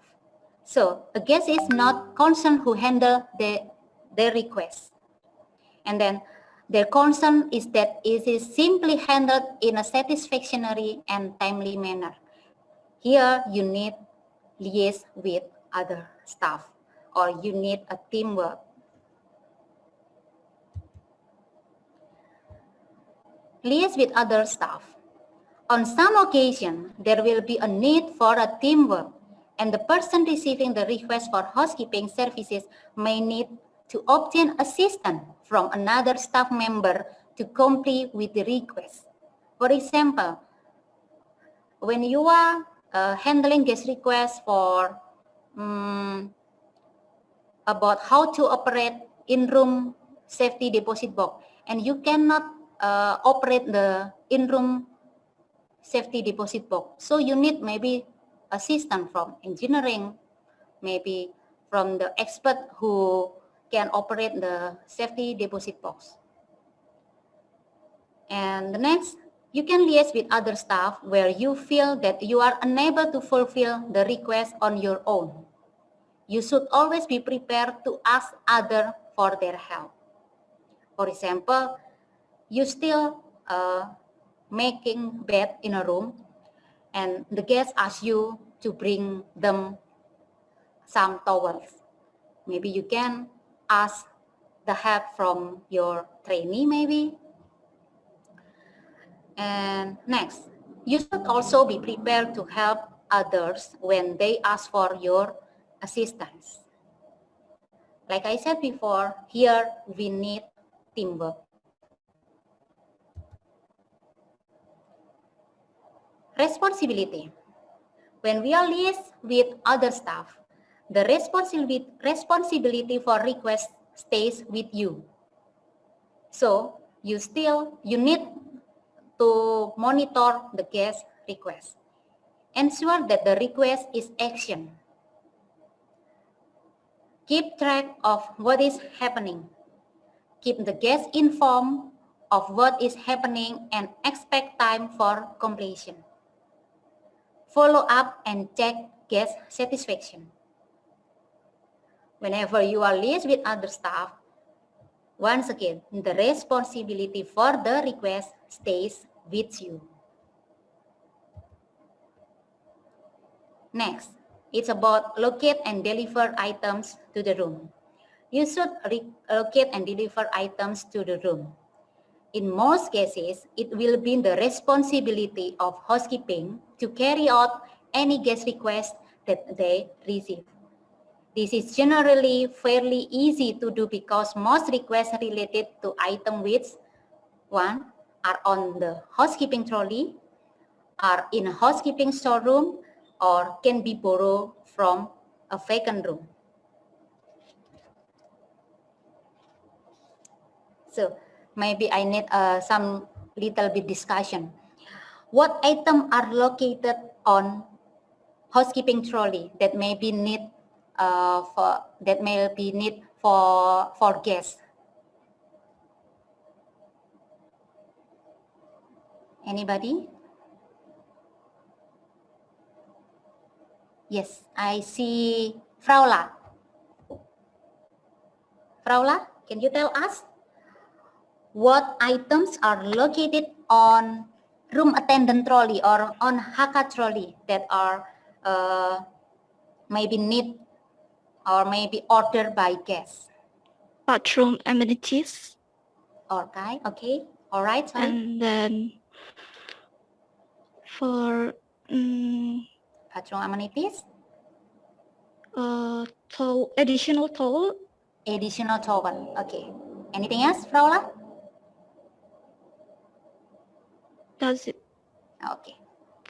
So a guest is not concerned who handle their request. And then their concern is that it is simply handled in a satisfactory and timely manner. Here you need liaise with other staff or you need a teamwork. Liaise with other staff. On some occasion, there will be a need for a teamwork and the person receiving the request for housekeeping services may need to obtain assistance from another staff member to comply with the request. For example, when you are handling guest requests for about how to operate in-room safety deposit box, and you cannot operate the in-room safety deposit box, so you need maybe assistance from engineering, maybe from the expert who can operate the safety deposit box. And the next, you can liaise with other staff where you feel that you are unable to fulfill the request on your own. You should always be prepared to ask others for their help. For example, you still making bed in a room and the guest asks you to bring them some towels. Maybe you can ask the help from your trainee maybe. And next, You should also be prepared to help others when they ask for your assistance. Like I said before, here we need teamwork. Responsibility. When we are liaised with other staff, the responsibility for requests stays with you. So you need to monitor the guest request. Ensure that the request is action. Keep track of what is happening. Keep the guest informed of what is happening and expect time for completion. Follow up and check guest satisfaction. Whenever you are liaised with other staff, once again, the responsibility for the request stays with you. Next, it's about locate and deliver items to the room. You should locate and deliver items to the room. In most cases, it will be the responsibility of housekeeping to carry out any guest request that they receive. This is generally fairly easy to do because most requests related to item which, one, are on the housekeeping trolley, are in a housekeeping storeroom, or can be borrowed from a vacant room. So maybe I need some little bit discussion. What items are located on housekeeping trolley that may be need for guests? Anybody? Yes, I see Fraula. Fraula, can you tell us what items are located on room attendant trolley or on Haka trolley that are maybe need or maybe ordered by guests? Bathroom amenities, Okay, all right, sorry. and then for Bathroom amenities, additional towel. additional towel. Okay. Anything else, Fraula? Does it? Okay.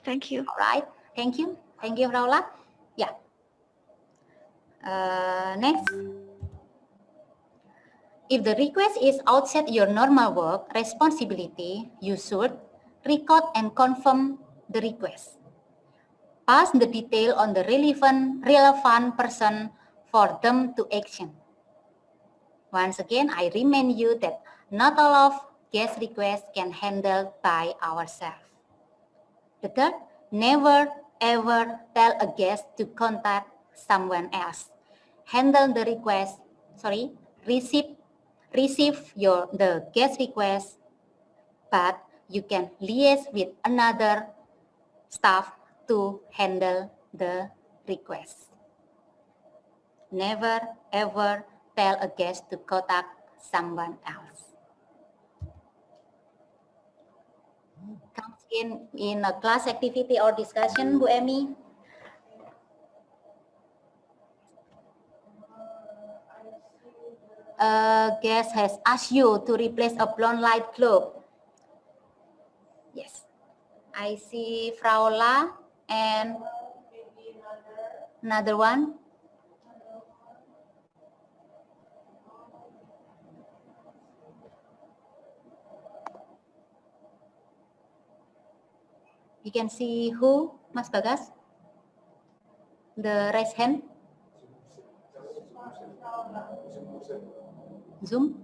Thank you. All right. Thank you. Thank you, Fraula. Yeah. Next. If the request is outside your normal work responsibility, you should record and confirm the request. Pass the detail on the relevant person for them to action. Once again, I remind you that not all of guest requests can handle by ourselves. The third, never ever tell a guest to contact someone else. Handle the request, receive the guest request, but you can liaise with another staff to handle the request. Never ever tell a guest to contact someone else. Comes in a class activity or discussion, Bu Emi. A guest has asked you to replace a blonde light globe. Yes, I see Fraula and another one. You can see who, Mas Bagas? The raise hand. Zoom.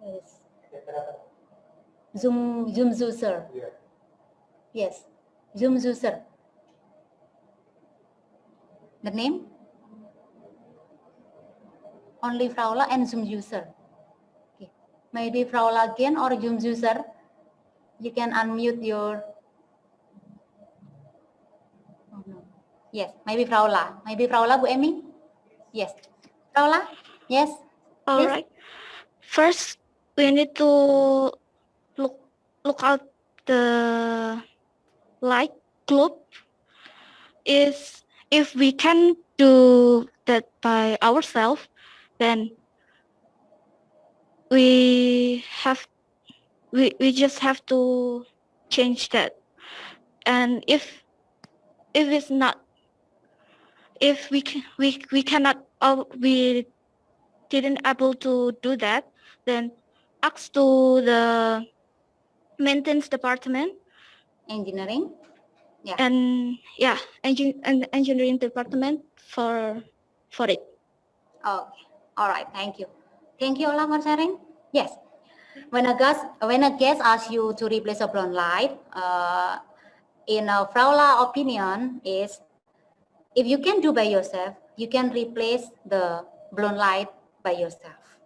Yes. Zoom user. Yes. Zoom user. The name? Only Fraula and Zoom user. Okay. Maybe Fraula again or Zoom user. You can unmute your. Oh, no. Yes, maybe Fraula. Maybe Fraula, Bu Emi? Yes. Fraula? Yes. All Please. right. First, we need to look out the light globe. Is if we can do that by ourselves, then we just have to change that. And if it's not, if we cannot, we didn't able to do that, then ask to the maintenance department Engineering. Yeah. and engineering department for it. Okay. All right. Thank you. Thank you, Ola, for sharing. Yes. When a guest asks you to replace a blown light, in a Fraula opinion is, if you can do by yourself, you can replace the blown light by yourself.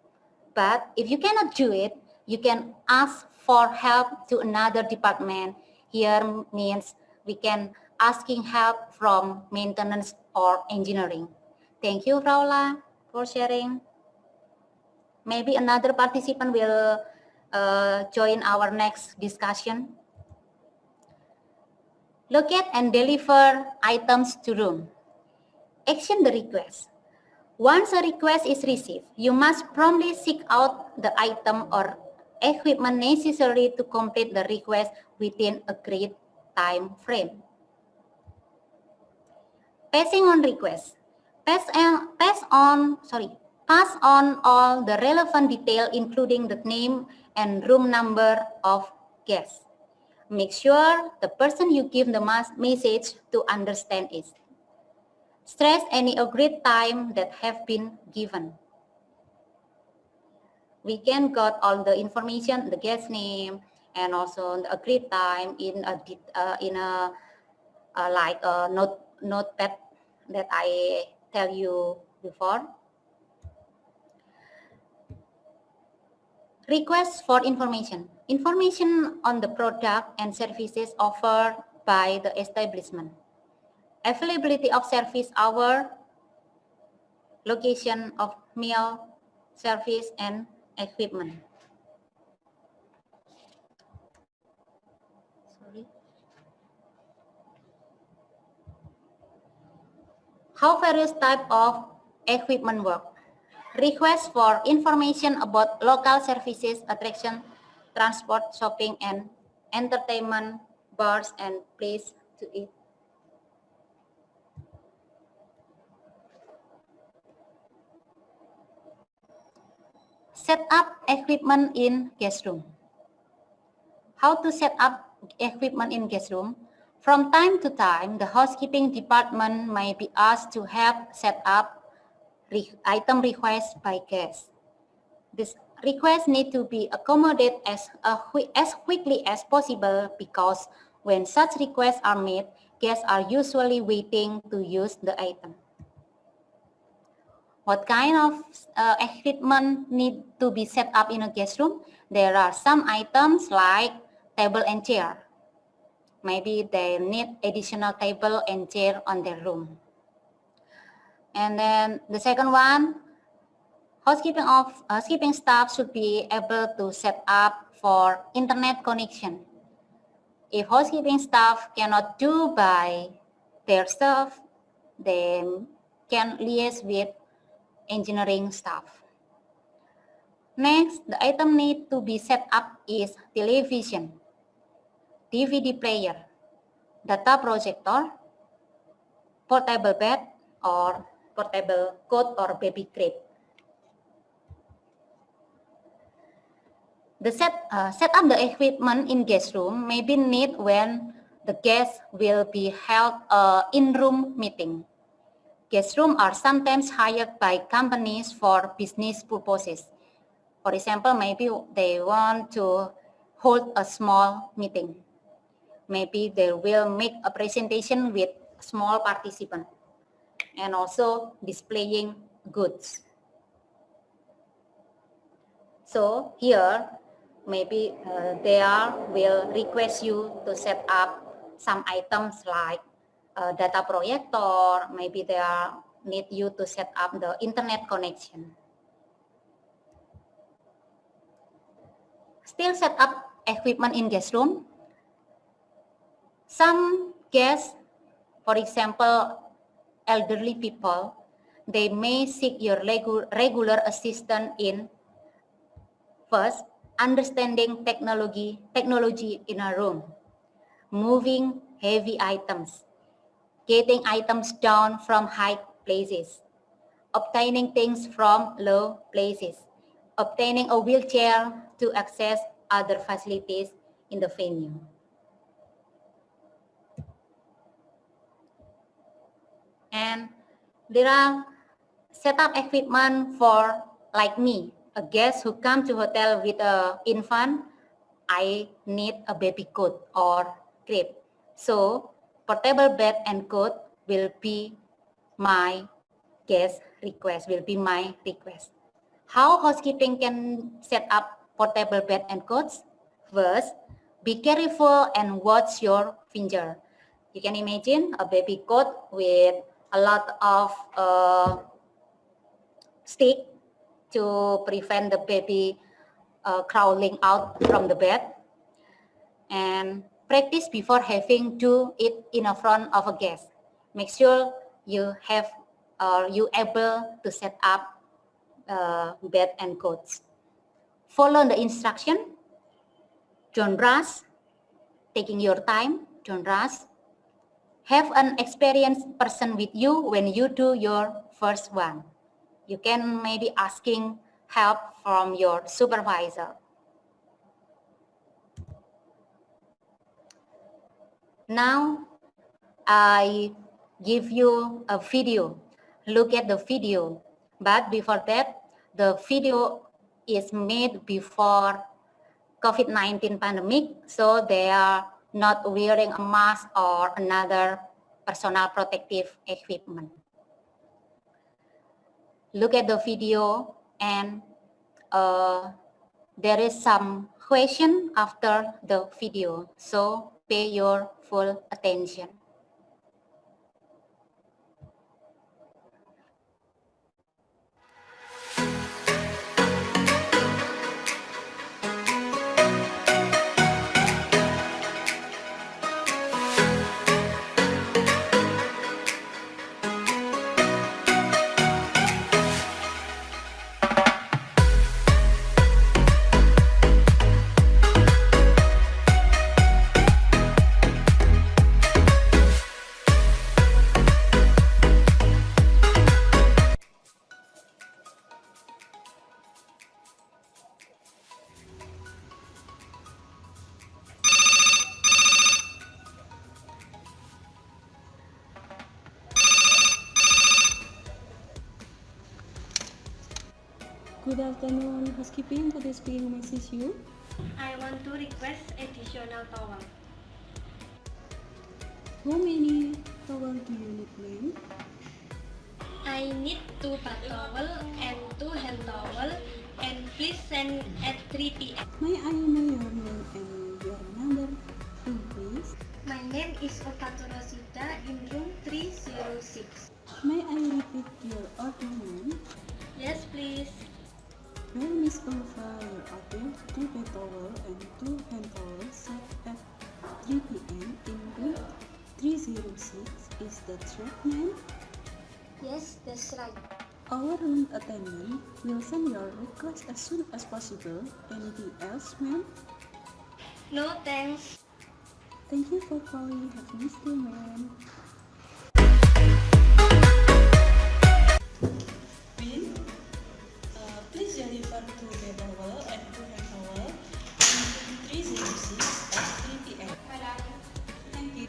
But if you cannot do it, you can ask for help to another department. Here means we can asking help from maintenance or engineering. Thank you, Fraula, for sharing. Maybe another participant will join our next discussion. Locate and deliver items to room. Action the request. Once a request is received, you must promptly seek out the item or equipment necessary to complete the request within a agreed time frame. Passing on requests. Pass on all the relevant detail, including the name and room number of guests. Make sure the person you give the message to understand it. Stress any agreed time that have been given. We can got all the information, the guest name, and also the agreed time in a like a notepad that I tell you before. Requests for information. Information on the product and services offered by the establishment. Availability of service hour, location of meal, service, and equipment. Sorry. How various type of equipment work. Requests for information about local services, attraction, transport, shopping, and entertainment, bars, and place to eat. Set up equipment in guest room. How to set up equipment in guest room? From time to time, the housekeeping department may be asked to help set up item requests by guests. This request need to be accommodated as quickly as possible, because when such requests are made, guests are usually waiting to use the item. What kind of equipment need to be set up in a guest room? There are some items like table and chair. Maybe they need additional table and chair on their room. And then the second one, housekeeping staff should be able to set up for internet connection. If housekeeping staff cannot do by their staff, they can liaise with engineering staff. Next, the item need to be set up is television, DVD player, data projector, portable bed, or portable cot or baby crib. The set up the equipment in guest room may be need when the guest will be held in-room meeting. Guest rooms are sometimes hired by companies for business purposes. For example, maybe they want to hold a small meeting. Maybe they will make a presentation with small participant and also displaying goods. So here, maybe they will request you to set up some items like data projector. Maybe they need you to set up the internet connection. Still set up equipment in guest room. Some guests, for example, elderly people, they may seek your regular assistance in first, understanding technology in a room, moving heavy items, getting items down from high places, obtaining things from low places, obtaining a wheelchair to access other facilities in the venue. And there are setup equipment for, like me, a guest who come to hotel with an infant. I need a baby cot or crib. So portable bed and cot will be my guest request, will be my request. How housekeeping can set up portable bed and cots? First, be careful and watch your finger. You can imagine a baby cot with a lot of stick to prevent the baby crawling out from the bed. And practice before having do it in front of a guest. Make sure you have you able to set up bed and coats. Follow the instruction. Don't rush. Taking your time. Don't rush. Have an experienced person with you when you do your first one. You can maybe asking help from your supervisor. Now, I give you a video. Look at the video. But before that, the video is made before COVID-19 pandemic, so they are not wearing a mask or another personal protective equipment. Look at the video, and there is some question after the video, so pay your full attention. Good afternoon, housekeeping. Could I speak message you? I want to request additional towel. How many towel do you need, ma'am? I need 2 bath towel and 2 hand towel, and please send at 3 p.m. May I know your name and your number, please? My name is Okatu Rosida in room 306. May I repeat your order, ma'am? Yes, please. Will Miss Ulfa your order 2 bed towel and 2 hand towels set at 3 p.m. in room 306? Is that right, ma'am? Yes, that's right. Our room attendant will send your request as soon as possible. Anything else, ma'am? No, thanks. Thank you for calling. Have a nice day, ma'am. Please deliver 2 bed towel and 2 hand towel in 306 at 3 p.m. Thank you.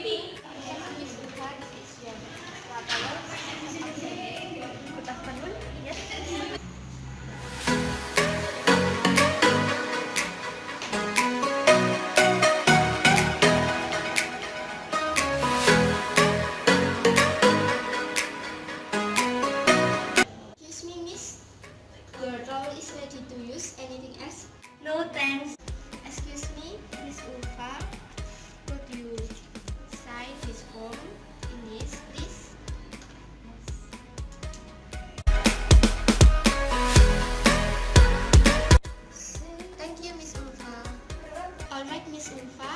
Miss Ulfa, this is your traveler. Good afternoon. Yes. Excuse me, miss. Your towel is ready to use. Anything else? No, thanks. Excuse me, Miss Ulfa. Could you sign this form in this, please? Thank you, Miss Ulfa. Alright, Miss Ulfa.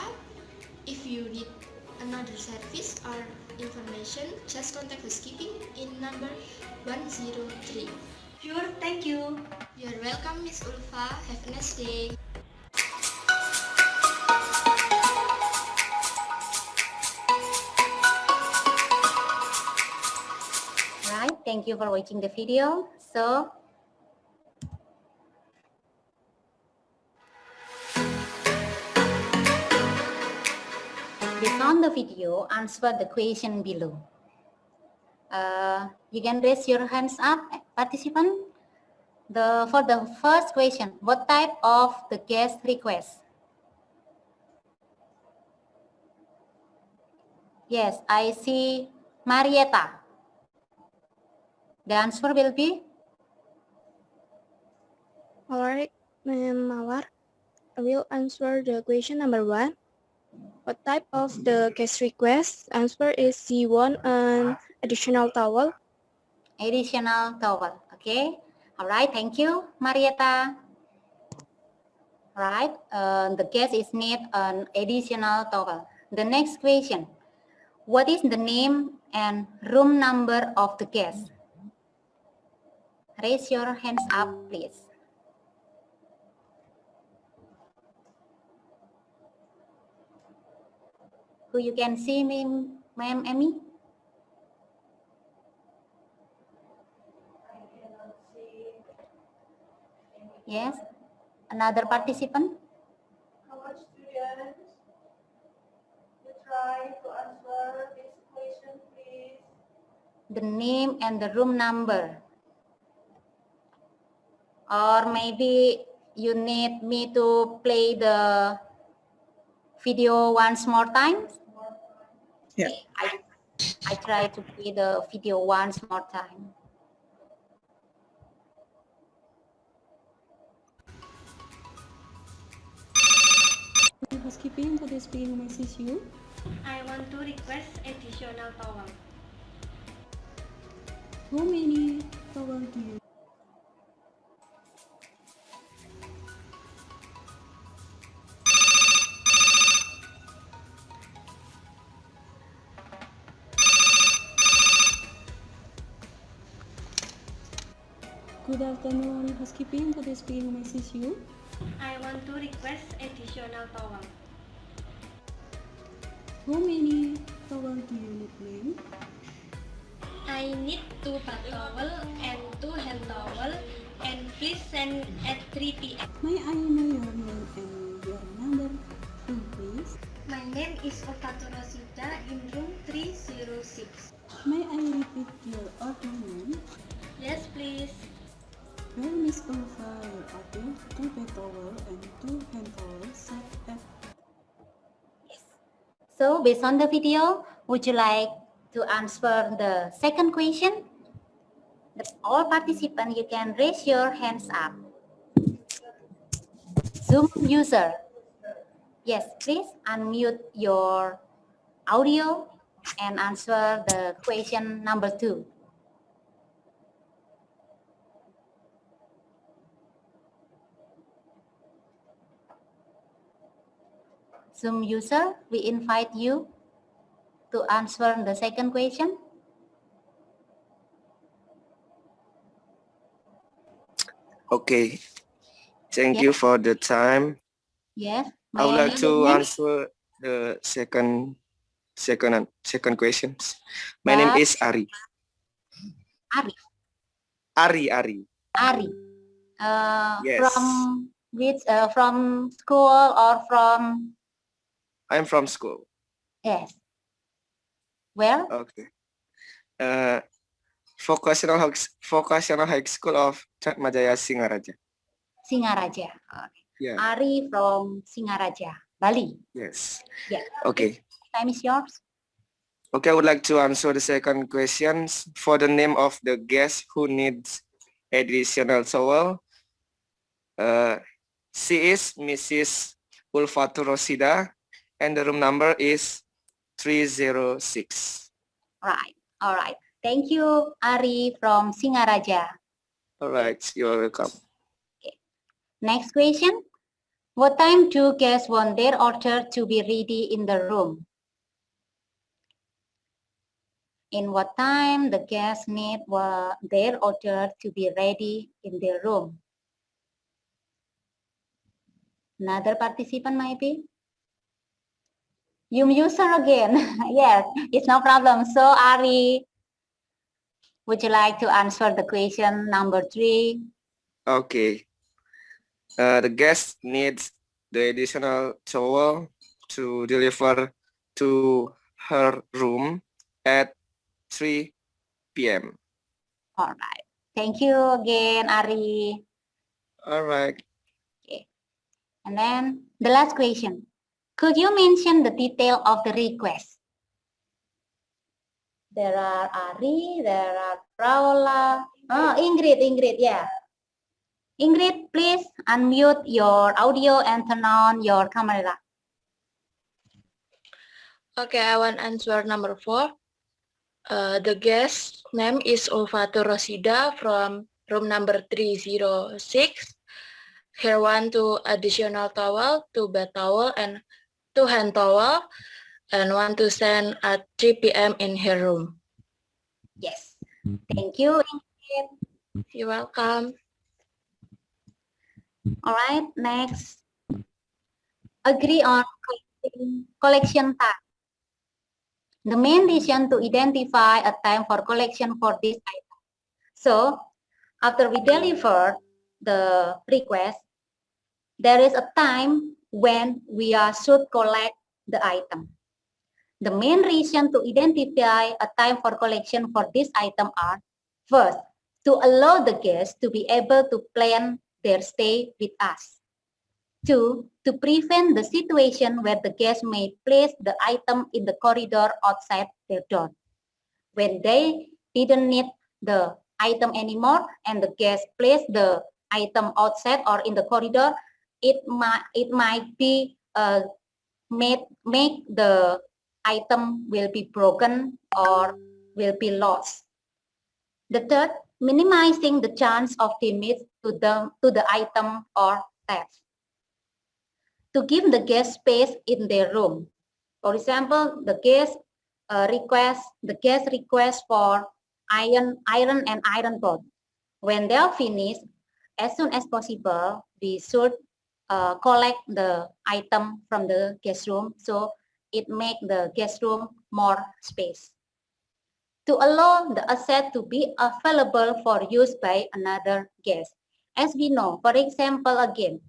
If you need another service or information, just contact housekeeping in number 103. Sure, thank you. You're welcome, Miss Ulfa. Have a nice day. Right, thank you for watching the video. So, based on the video, answer the question below. You can raise your hands up, participant. For the first question, what type of the guest request? Yes, I see Marietta. The answer will be? Alright, Mawar. I will answer the question number 1. What type of the guest request? Answer is she want an additional towel. Additional towel, okay? All right, thank you, Marietta. All right, the guest is need an additional towel. The next question, what is the name and room number of the guest? Raise your hands up, please. Who you can see me, Ma'am Amy? Yes, another participant? Our students, you try to answer this question, please. The name and the room number. Or maybe you need me to play the video once more time? Yeah. I try to play the video once more time. Housekeeping, could I speak message you? I want to request additional towel. How many towel do you? Good afternoon, housekeeping. Could I speak message you? I want to request additional towel. How many towel do you need, ma'am? I need 2 bath towel and 2 hand towel, and please send at 3 p.m. May I know your name and your number, please? My name is Opatu Rosida in room 306. May I repeat your order, ma'am? Yes, please. Well, Miss Ulfa, your order 2 bath towel and 2 hand towels set at. So based on the video, would you like to answer the second question? All participants, you can raise your hands up. Zoom user. Yes, please unmute your audio and answer the question number 2. Zoom user, we invite you to answer the second question. Okay, thank you for the time. Yes. I would like to name? answer the second question. My name is Ari. Ari. Ari. Yes. From which? From school or from? I'm from school. Yes. Where? Okay. Vocational High School of Majaya Singaraja. Singaraja. Yeah. Ari from Singaraja, Bali. Yes. Yeah. Okay. Time is yours. Okay, I would like to answer the second question. For the name of the guest who needs additional towel, she is Mrs. Ulfatur Rosida, and the room number is 306. Right. All right. Thank you, Ari from Singaraja. All right, you are welcome. Next question. What time do guests want their order to be ready in the room? In what time the guests need their order to be ready in their room? Another participant maybe? You user again. Yes, it's no problem. So Ari, would you like to answer the question number 3? Okay. The guest needs the additional towel to deliver to her room at 3 p.m. All right. Thank you again, Ari. All right. Okay. And then the last question. Could you mention the detail of the request? There are Ari, there are Paula. Oh, Ingrid, yeah. Ingrid, please unmute your audio and turn on your camera. Okay, I want answer number 4. The guest name is Ulfatur Rosida from room number 306. Her want 2 additional towel, 2 bed towel, and 2 hand towel, and want to send at 3 p.m. in her room. Yes. Thank you, Ingrid. You're welcome. All right, next. Agree on collection time. The main reason to identify a time for collection for this item. So, after we deliver the request, there is a time when we should collect the item. The main reason to identify a time for collection for this item are, first, to allow the guests to be able to plan their stay with us. 2, to prevent the situation where the guest may place the item in the corridor outside their door. When they didn't need the item anymore and the guest placed the item outside or in the corridor, it might be make the item will be broken or will be lost. The third, minimizing the chance of damage to the item or theft. To give the guest space in their room. For example, the guest request for iron and iron board. When they are finished, as soon as possible, we should collect the item from the guest room, so it make the guest room more space. To allow the asset to be available for use by another guest. As we know, for example, again,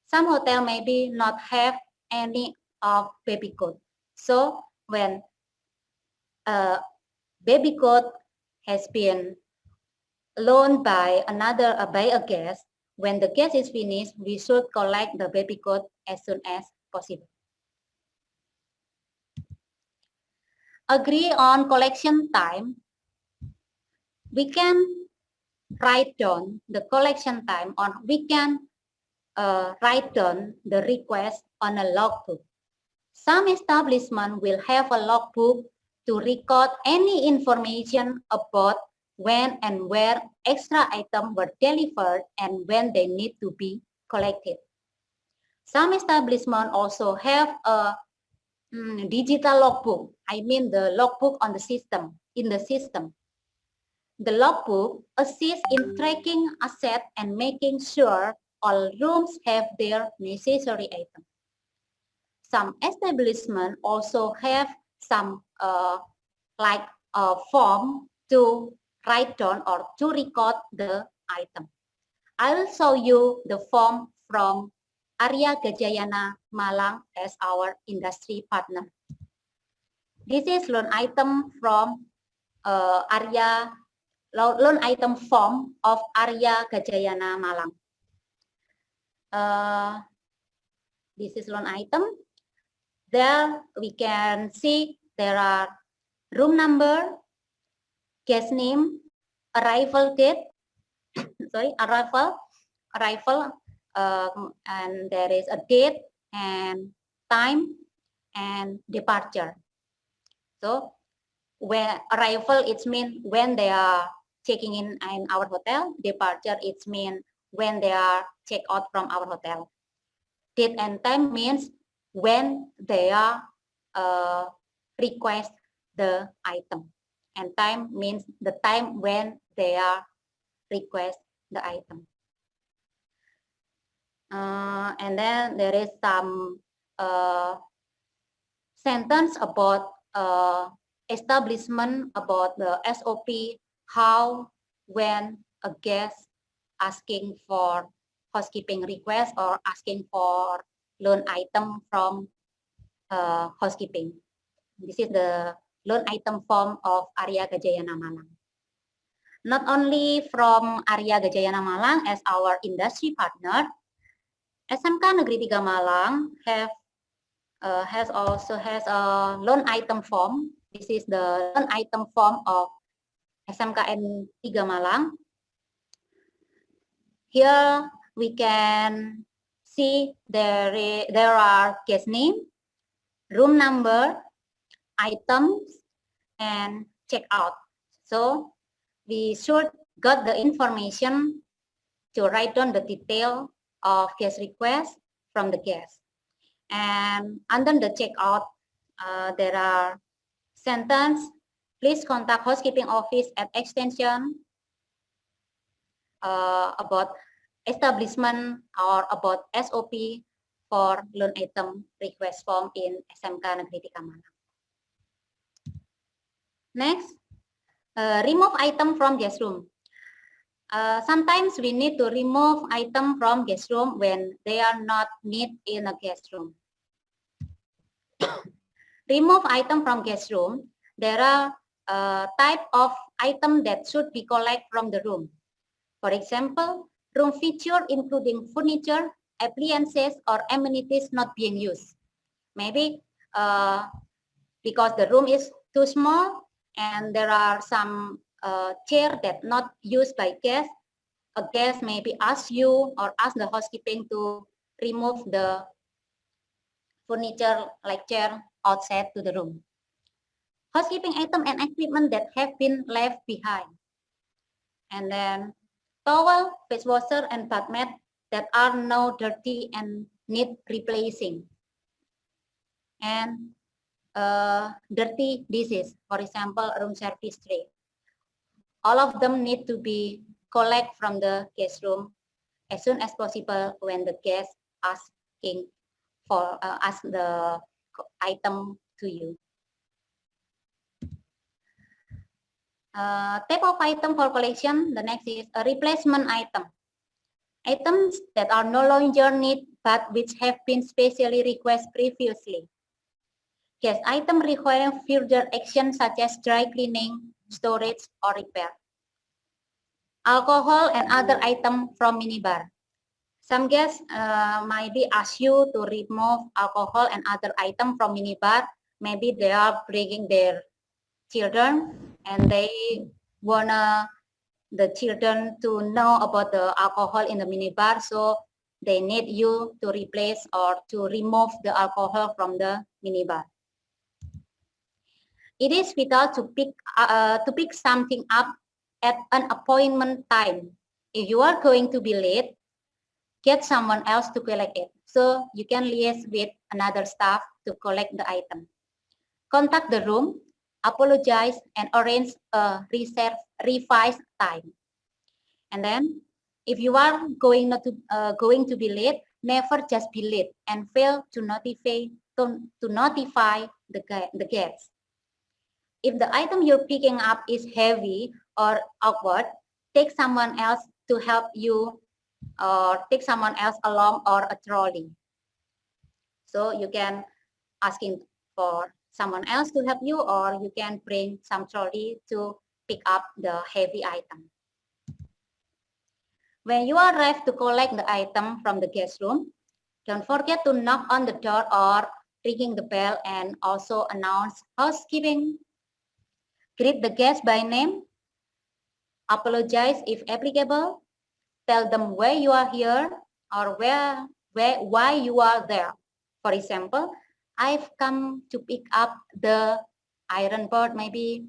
some hotel maybe not have any of baby coat. So when baby coat has been loaned by a guest, when the guest is finished, we should collect the baby coat as soon as possible. Agree on collection time. We can write down the collection time, or we can write down the request on a logbook. Some establishment will have a logbook to record any information about when and where extra items were delivered and when they need to be collected. Some establishment also have a digital logbook. I mean the logbook on the system, in the system. The logbook assists in tracking assets and making sure all rooms have their necessary items. Some establishments also have some form to write down or to record the item. I will show you the form from Arya Gajayana Malang as our industry partner. This is loan item from area loan item form of area Gajayana Malang. This is loan item. There we can see there are room number, guest name, arrival date, sorry, arrival, and there is a date and time and departure. So when arrival, it means when they are checking in our hotel. Departure, it means when they are check out from our hotel. Date and time means when they are request the item, and time means the time when they are request the item. And then there is some sentence about establishment about the SOP, how when a guest asking for housekeeping request or asking for loan item from housekeeping. This is the loan item form of area Gajayana Malang. Not only from area Gajayana Malang as our industry partner, SMK Negeri 3 Malang has a loan item form. This is the loan item form of SMKN 3 Malang. Here we can see there are guest name, room number, items, and checkout. So we should got the information to write down the detail of guest request from the guest. And under the checkout, there are sentence, please contact housekeeping office at extension about establishment or about SOP for loan item request form in SMK Negeri 3 Malang. Next, remove item from guest room. Sometimes we need to remove item from guest room when they are not needed in a guest room. Remove item from guest room. There are type of item that should be collected from the room. For example, room feature including furniture, appliances, or amenities not being used. Maybe because the room is too small and there are some chair that not used by guests, a guest maybe ask you or ask the housekeeping to remove the furniture like chair outside to the room. Housekeeping item and equipment that have been left behind. And then towel, face washer, and bath mat that are now dirty and need replacing. And dirty dishes, for example, room service tray. All of them need to be collected from the guest room as soon as possible when the guest asking for ask the item to you. Type of item for collection. The next is a replacement item. Items that are no longer needed but which have been specially requested previously. Guest item requiring further action such as dry cleaning, storage, or repair. Alcohol and other items from minibar. Some guests might be asked you to remove alcohol and other items from minibar. Maybe they are bringing their children and they wanna the children to know about the alcohol in the minibar, so they need you to replace or to remove the alcohol from the minibar. It is vital to pick something up at an appointment time. If you are going to be late, get someone else to collect it. So you can liaise with another staff to collect the item. Contact the room, apologize, and arrange a revised time. And then, if you are going to be late, never just be late and fail to notify the guests. If the item you're picking up is heavy or awkward, take someone else to help you, or take someone else along or a trolley. So you can asking for someone else to help you, or you can bring some trolley to pick up the heavy item. When you arrive to collect the item from the guest room, don't forget to knock on the door or ringing the bell, and also announce housekeeping. Greet the guest by name, apologize if applicable, tell them why you are here or why you are there. For example, I've come to pick up the iron board maybe,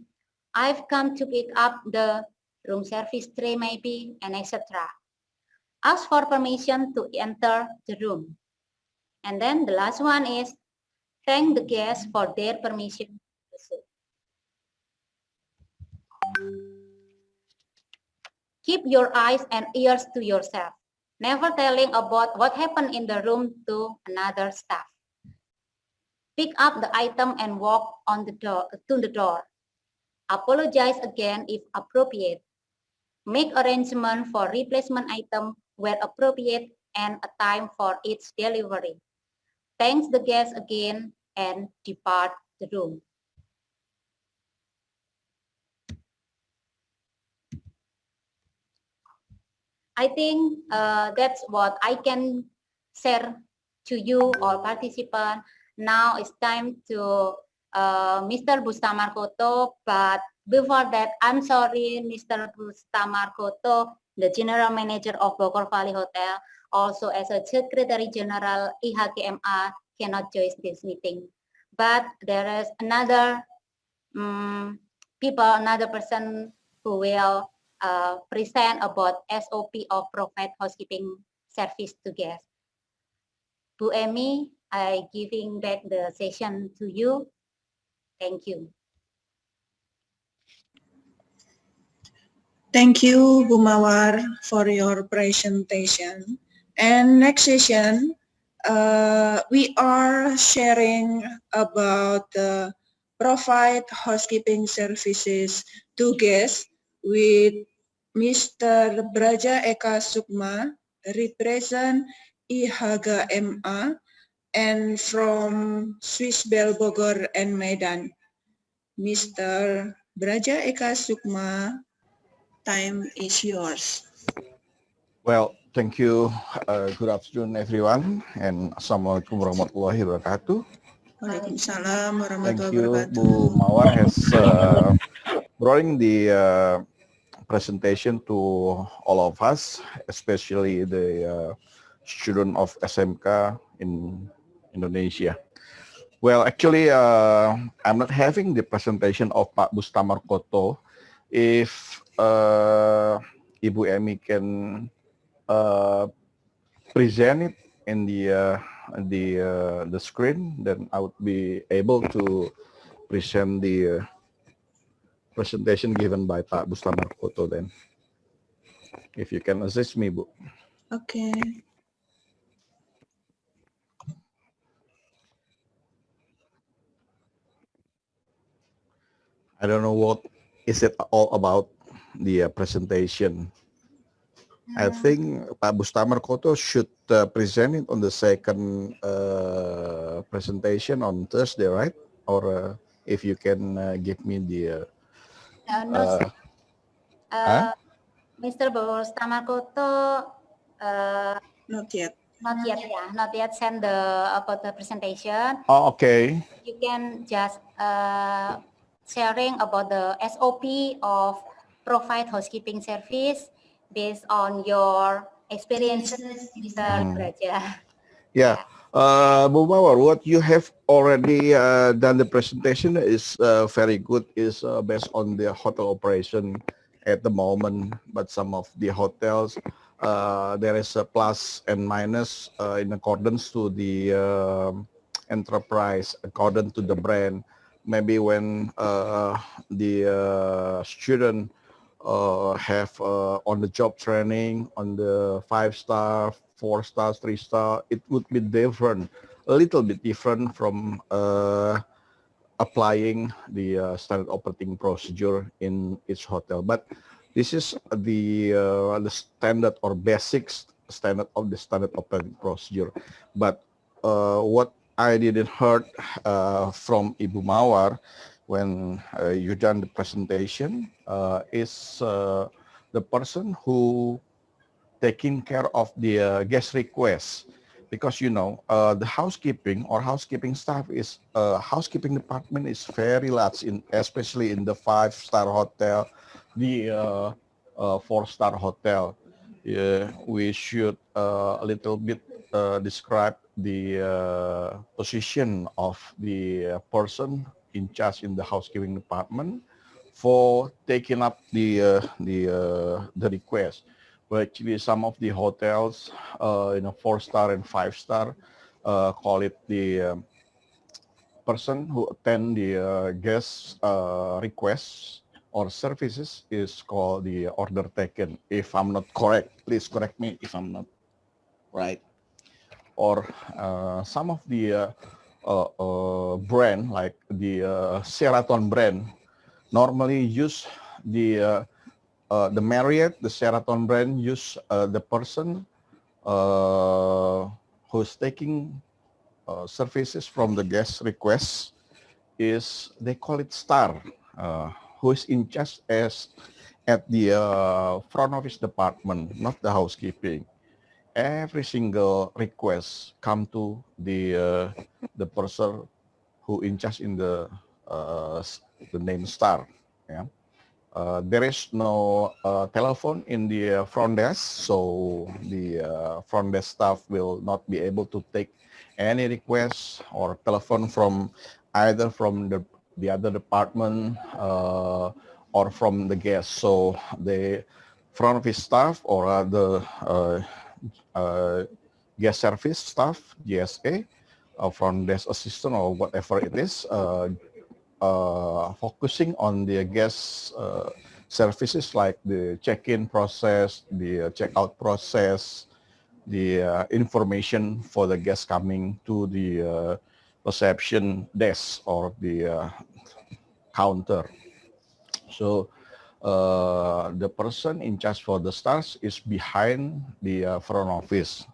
I've come to pick up the room service tray maybe, and etc. Ask for permission to enter the room. And then the last one is thank the guests for their permission to do so. Keep your eyes and ears to yourself, never telling about what happened in the room to another staff. Pick up the item and walk on the door, to the door. Apologize again if appropriate. Make arrangement for replacement item where appropriate and a time for its delivery. Thanks the guest again and depart the room. I think that's what I can share to you all participants. Now it's time to Mr. Bustamar Koto, but before that, I'm sorry, Mr. Bustamar Koto, the General Manager of Bogor Valley Hotel, also as a Secretary General IHKMA, cannot join this meeting. But there is another another person who will present about SOP of provide housekeeping service to guests. Bu Emi, I giving back the session to you. Thank you. Thank you, Bu Mawar, for your presentation. And next session, we are sharing about provide housekeeping services to guests with Mr. Braja Eka Sukma, represent IHAGA MA, and from Swiss Bell Bogor and Medan. Mr. Braja Eka Sukma, time is yours. Well, thank you. Good afternoon, everyone, and Assalamualaikum warahmatullahi wabarakatuh. Waalaikumsalam warahmatullahi Thank you, wabarakatuh. Bu Mawar has brought the presentation to all of us, especially the student of SMK in Indonesia. Well, actually, I'm not having the presentation of Pak Bustamar Koto. If Ibu Emi can present it in the screen, then I would be able to present the presentation given by Pak Bustamar Koto then. If you can assist me, Bu. Okay. I don't know what is it all about, the presentation. I think Pak Bustamar Koto should present it on the second presentation on Thursday, right? Or if you can give me the... Mr. Bustamar Koto, not yet. Not yet, yeah, not yet send the about the presentation. Oh, okay. You can just sharing about the SOP of provide housekeeping service based on your experiences, Mr. Braja. Yeah. Bu Mawar, what you have already done the presentation is very good, is based on the hotel operation at the moment, but some of the hotels, there is a plus and minus in accordance to the enterprise, according to the brand. Maybe when the student have on-the-job training on the 5-star, 4 stars, 3-star, it would be different, a little bit different from applying the standard operating procedure in each hotel. But this is the standard or basic standard of the standard operating procedure. But what I didn't heard from Ibu Mawar when you done the presentation is the person who taking care of the guest requests, because you know the housekeeping or housekeeping staff is housekeeping department is very large, in especially in the 5-star hotel, the 4-star hotel. We should a little bit describe the position of the person in charge in the housekeeping department for taking up the request. But actually, some of the hotels, 4-star and 5-star, call it the person who attend the guest requests or services is called the order taken. If I'm not correct, please correct me if I'm not right. Or some of the brand like the Sheraton brand normally use the Marriott, the Sheraton brand use the person who's taking services from the guest requests is, they call it star, who is in charge as at the front office department, not the housekeeping. Every single request come to the person who in charge in the name star. Yeah. There is no telephone in the front desk, so the front desk staff will not be able to take any requests or telephone from either from the other department or from the guest. So the front office staff or the guest service staff, GSA, front desk assistant or whatever it is, focusing on the guest services like the check-in process, the check-out process, the information for the guests coming to the reception desk or the counter. So the person in charge for the stars is behind the front office.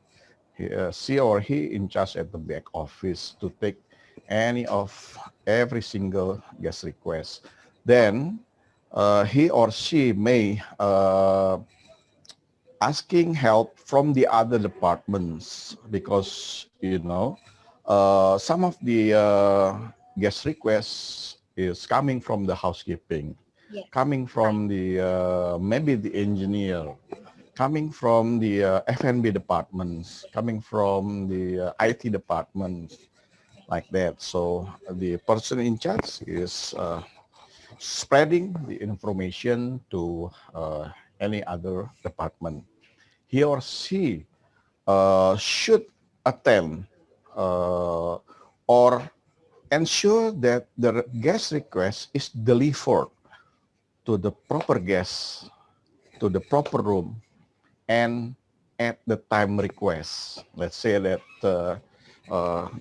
She or he in charge at the back office to take any of every single guest request. Then he or she may asking help from the other departments, because you know some of the guest requests is coming from the housekeeping, Yes. coming from the maybe the engineer, coming from the F&B departments, coming from the IT departments, like that. So the person in charge is spreading the information to any other department. He or she should attend or ensure that the guest request is delivered to the proper guest, to the proper room, and at the time request. Let's say that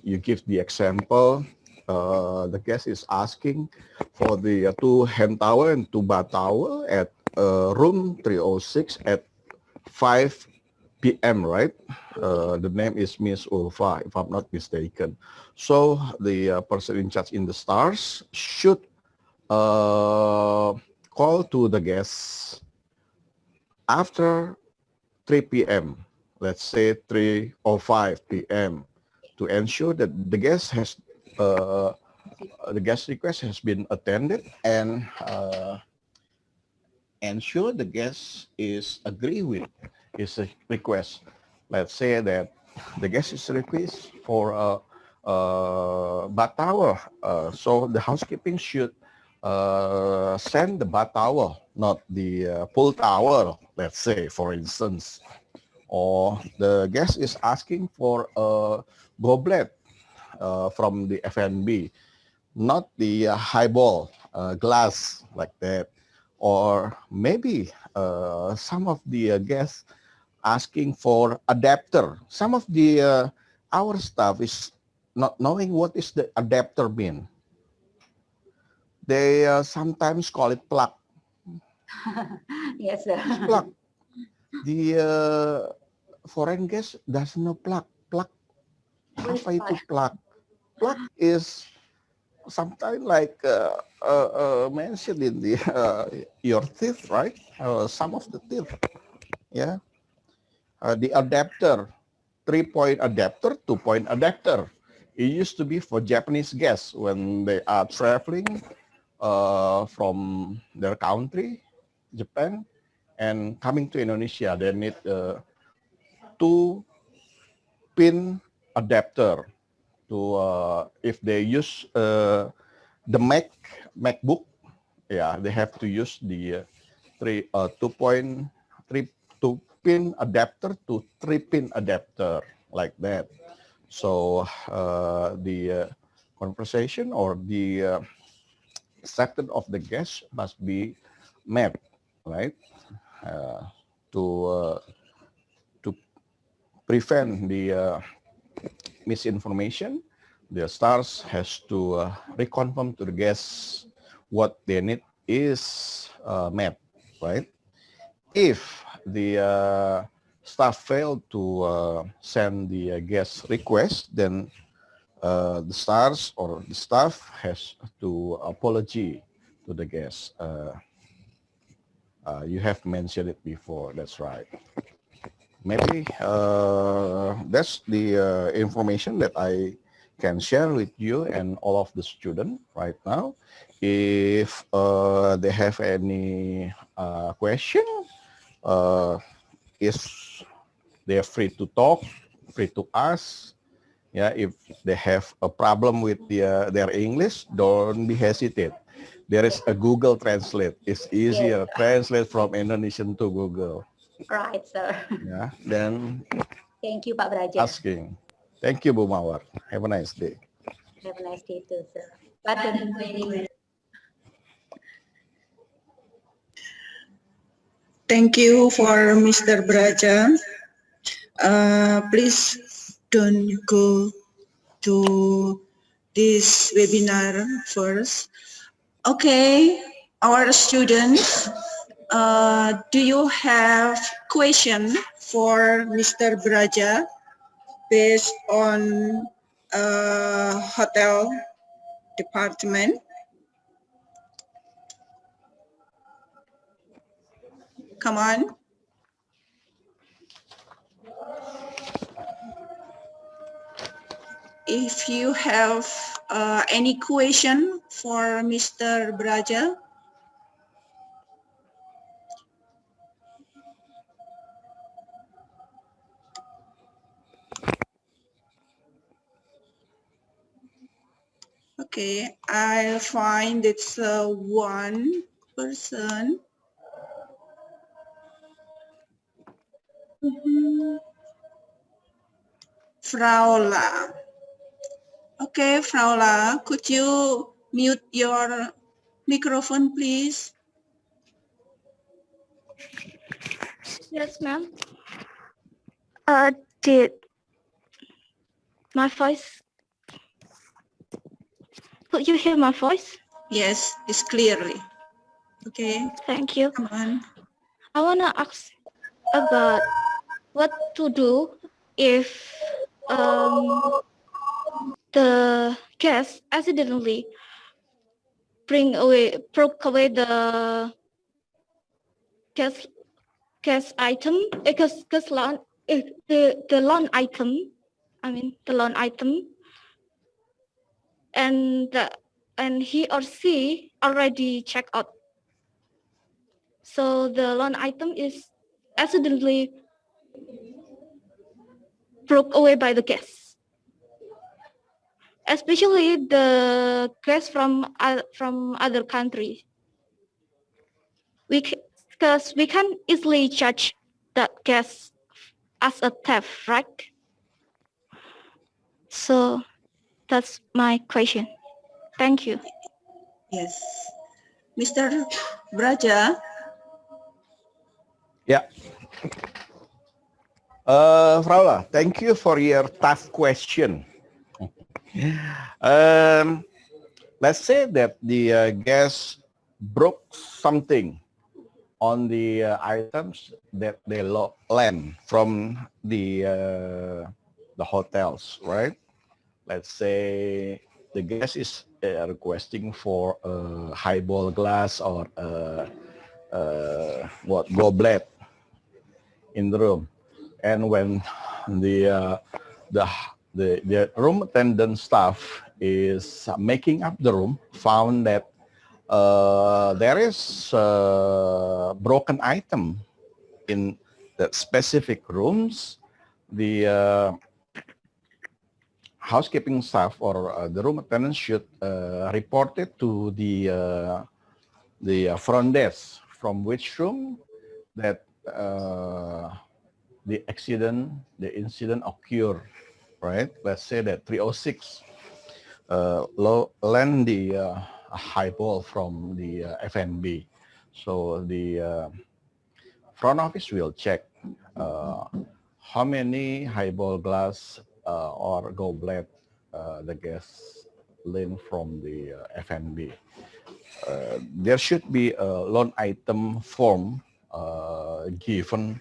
you give the example, the guest is asking for the 2 hand towel and 2 bath towel at room 306 at 5 p.m., right? The name is Miss Ulfa, if I'm not mistaken. So the person in charge in the stars should call to the guests after 3 p.m., let's say 3:05 p.m., to ensure that the guest has the guest request has been attended, and ensure the guest is agree with his request. Let's say that the guest is request for a bath towel, so the housekeeping should send the bath towel, not the pool towel, let's say, for instance. Or the guest is asking for a goblet from the F&B, not the highball glass, like that. Or maybe some of the guests asking for adapter. Some of the our staff is not knowing what is the adapter mean. They sometimes call it plug. Yes, sir. It's plug. The foreign guest doesn't know plug. Plug. Apa itu plug? plug is sometimes like mentioned in the your teeth, right? Some of the teeth, yeah. The adapter, 3-point adapter, 2-point adapter. It used to be for Japanese guests when they are traveling from their country, Japan, and coming to Indonesia. They need 2-pin adapter to if they use the MacBook, yeah, they have to use the 2-pin adapter to 3-pin adapter, like that. So the conversation or the acceptance of the guest must be met, right? Uh, to to prevent the misinformation, the stars has to reconfirm to the guests what they need is met, right? If the staff failed to send the guest request, then the stars or the staff has to apology to the guest. You have mentioned it before, that's right. Maybe that's the information that I can share with you and all of the students right now. If they have any question, is they're free to talk, free to ask. Yeah, if they have a problem with their English, don't be hesitate. There is a Google Translate. It's easier. Yes. Translate from Indonesian to Google. Right, sir. Yeah, then Thank you, Pak Braja. asking. Thank you, Bu Mawar. Have a nice day. Have a nice day too, sir. But don't worry. Thank you for Mr. Braja. Please don't go to this webinar first. Okay, our students, do you have question for Mr. Braja based on hotel department? Come on. If you have any question for Mr. Braja, okay, I'll find it's one person. Fraula. Okay, Fraula, could you mute your microphone, please? Yes, ma'am. Did my voice? Could you hear my voice? Yes, it's clearly. Okay. Thank you. Come on. I want to ask about what to do if the guest accidentally broke away the guest item because the loan item. I mean the loan item, and he or she already checked out. So the loan item is accidentally broke away by the guest, especially the guests from other countries. Because we can easily judge that guest as a theft, right? So that's my question. Thank you. Yes. Mr. Braja. Yeah. Fraula, thank you for your tough question. Let's say that the guest broke something on the items that they lend from the hotels, right? let's say the guest is requesting for a highball glass or what goblet in the room, and when the the room attendant staff is making up the room, found that there is a broken item in the specific rooms, the housekeeping staff or the room attendant should report it to the front desk, from which room that the incident occurred, right? Let's say that 306 lend the highball from the FNB. So the front office will check how many highball glass or goblet the guest lend from the FNB. There should be a loan item form given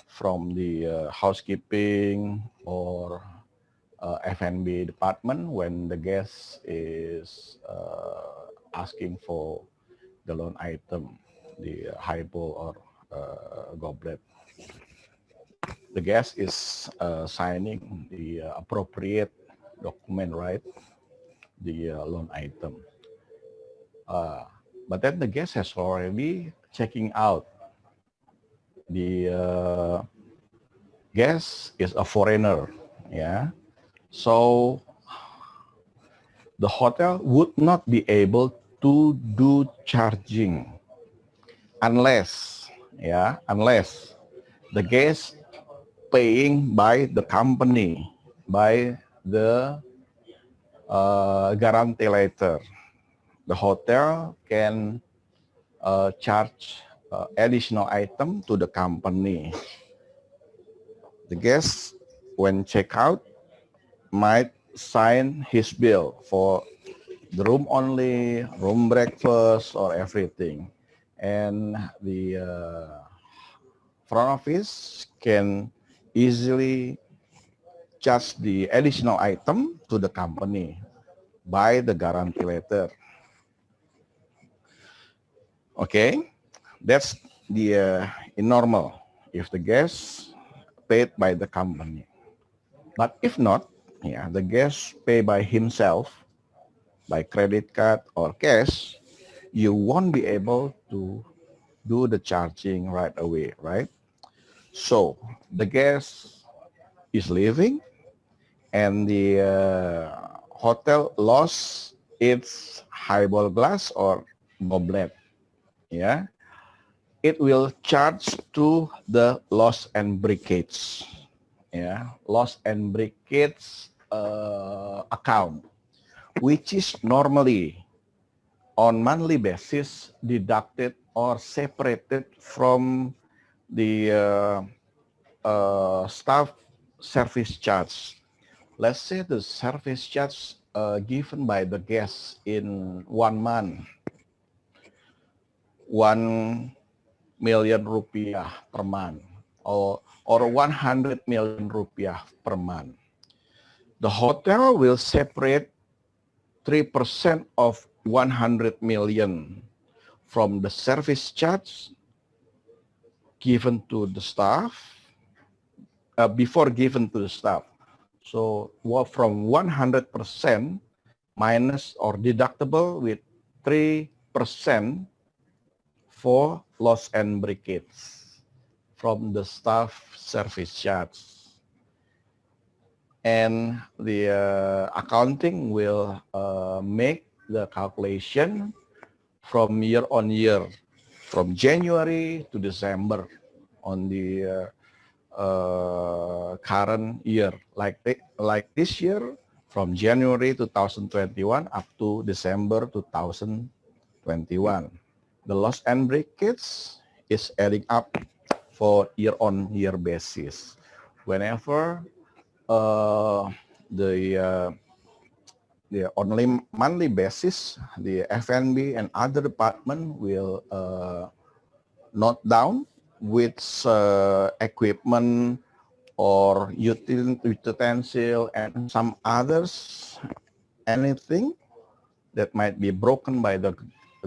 from the housekeeping or FNB department when the guest is asking for the loan item, the highball or goblet. The guest is signing the appropriate document, right? The loan item. But then the guest has already checking out. The guest is a foreigner, yeah. So the hotel would not be able to do charging unless the guest paying by the company, by the guarantee letter. The hotel can charge additional item to the company. The guest, when check out, might sign his bill for the room only, room breakfast, or everything. And the front office can easily charge the additional item to the company by the guarantee letter. Okay, that's the normal if the guest paid by the company. But if not, the guest pay by himself, by credit card or cash, you won't be able to do the charging right away, right? So the guest is leaving and the hotel lost its highball glass or goblet, it will charge to the loss and breakage, loss and breakage account, which is normally on monthly basis deducted or separated from the staff service charge. Let's say the service charge given by the guest in 1 month, 1 million rupiah per month, or 100 million rupiah per month. The hotel will separate 3% of 100 million from the service charge given to the staff, before given to the staff. So from 100% minus or deductible with 3% for loss and breakage from the staff service charge. And the accounting will make the calculation from year on year, from January to December on the current year, like this year, from January 2021 up to December 2021. The loss and breakage is adding up for year-on-year basis. Whenever the only monthly basis, the FNB and other department will note down which equipment or utensil and some others, anything that might be broken by the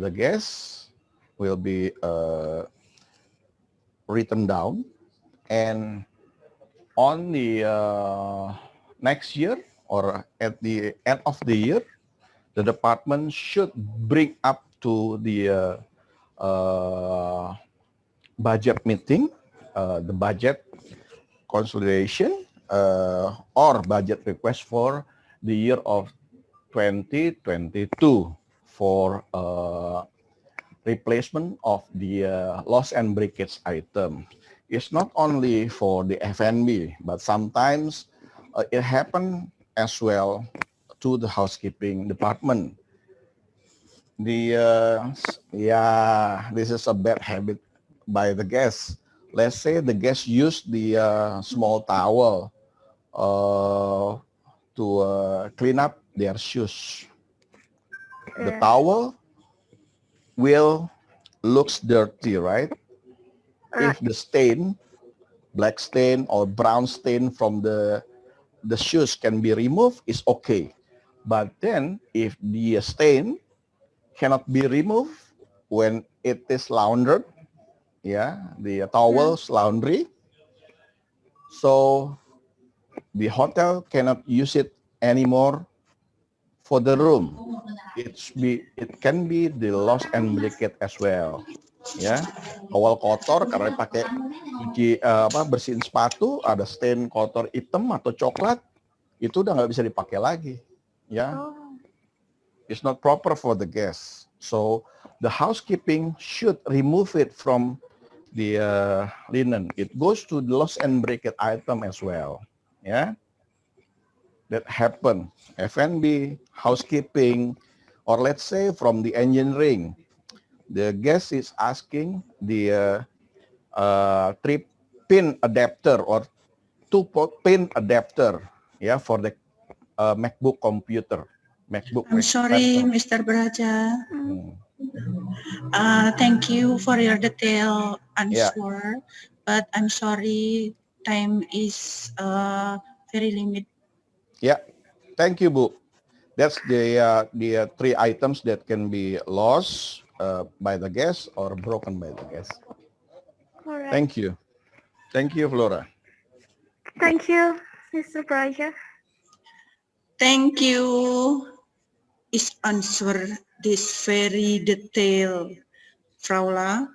guest will be written down, and on the next year or at the end of the year, the department should bring up to the budget meeting, the budget consolidation or budget request for the year of 2022 for replacement of the loss and breakage item. It's not only for the FNB, but sometimes it happens as well to the housekeeping department. This is a bad habit by the guests. Let's say the guest used the small towel to clean up their shoes. The towel will looks dirty, right? If the stain, black stain or brown stain from the shoes can be removed, it's okay. But then if the stain cannot be removed when it is laundered, the towels laundry, so the hotel cannot use it anymore for the room. It can be the loss and breakage as well. Ya, towel kotor karena pakai bersihin sepatu, ada stain kotor hitam atau coklat, itu udah nggak bisa dipakai lagi. Ya, it's not proper for the guests. So the housekeeping should remove it from the linen. It goes to the loss and breakage item as well. Yeah, that happen. F&B, housekeeping, or let's say from the engineering, the guest is asking the 3-pin adapter or 2-pin adapter, for the MacBook computer. I'm sorry, Mr. Braja. Thank you for your detailed answer, but I'm sorry, time is very limited. Yeah, thank you, Bu. That's the 3 items that can be lost by the guest or broken by the guest. All right. Thank you. Thank you, Flora. Thank you, Mr. Braja. Thank you. Is answer this very detailed, Fraula.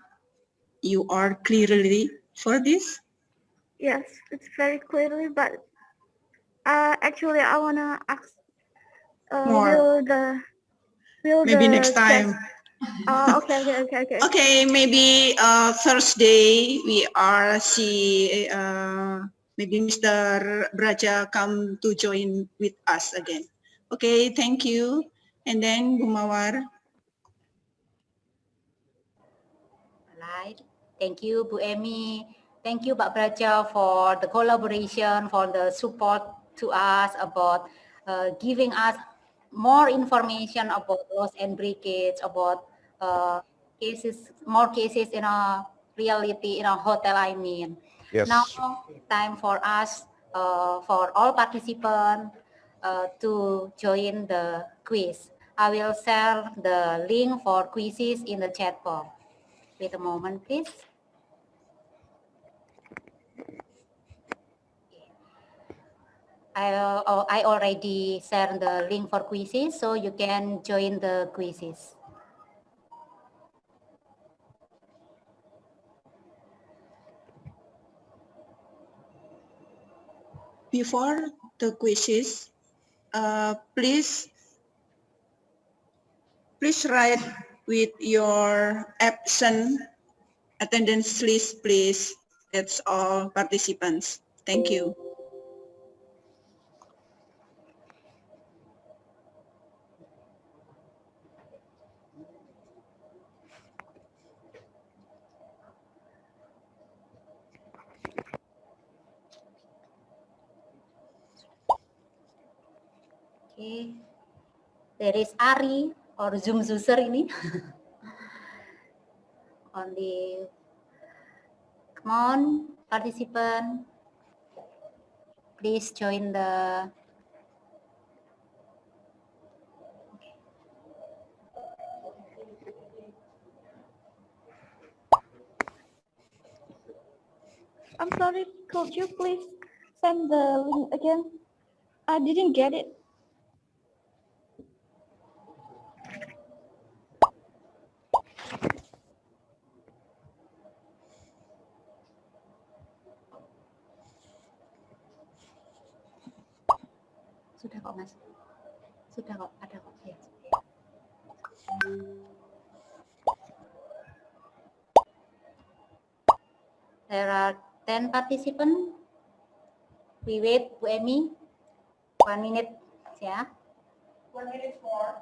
You are clearly for this? Yes, it's very clearly, but actually I wanna ask More. Maybe next time. Okay. Okay, maybe Thursday we are see maybe Mr. Braja come to join with us again. Okay, thank you. And then Bu Mawar. Right. Thank you, Bu Emi. Thank you, Pak Braja, for the collaboration, for the support to us about giving us more information about loss and breakage, about more cases in a reality in a hotel, I mean. Yes. Now, time for us, for all participants to join the quiz. I will share the link for quizzes in the chat box. Wait a moment, please. I already shared the link for quizzes, so you can join the quizzes. Before the quizzes, please write with your absent attendance list, please. That's all participants. Thank you. Okay. There is Ari or Zoom user ini. Come on, participant. Please join the I'm sorry, could you please send the link again? I didn't get it. Sudah kok Mas. Sudah kok, ada kok. Ya. There are 10 participants. We wait, Bu Emi. 1 minute, ya. 1 minute more.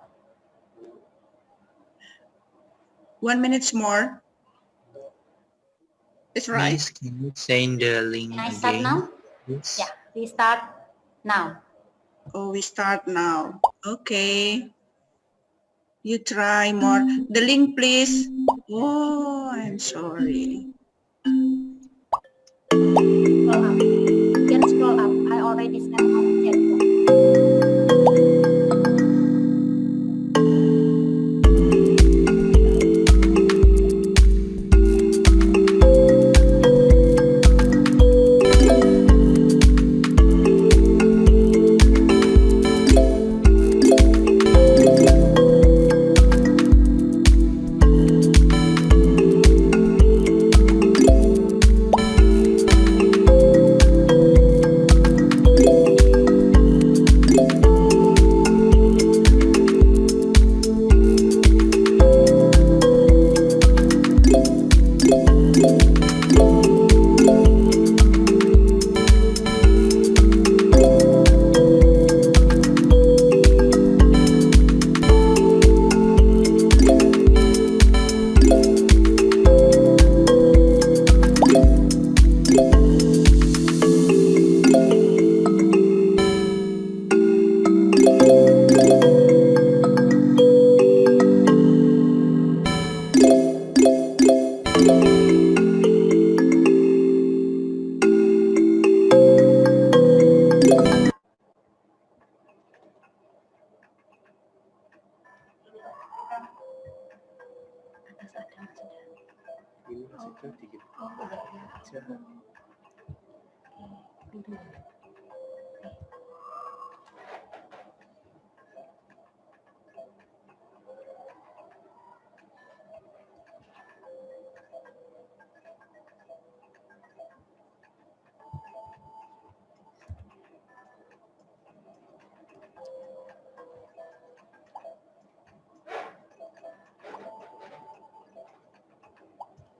1 minute more. It's right. Miss, can you send the link Can I start again? now? Yes. Yeah, we start now. Oh, we start now. Okay. You try more. The link, please. Oh, I'm sorry. Scroll up. You can scroll up. I already sent on the chat.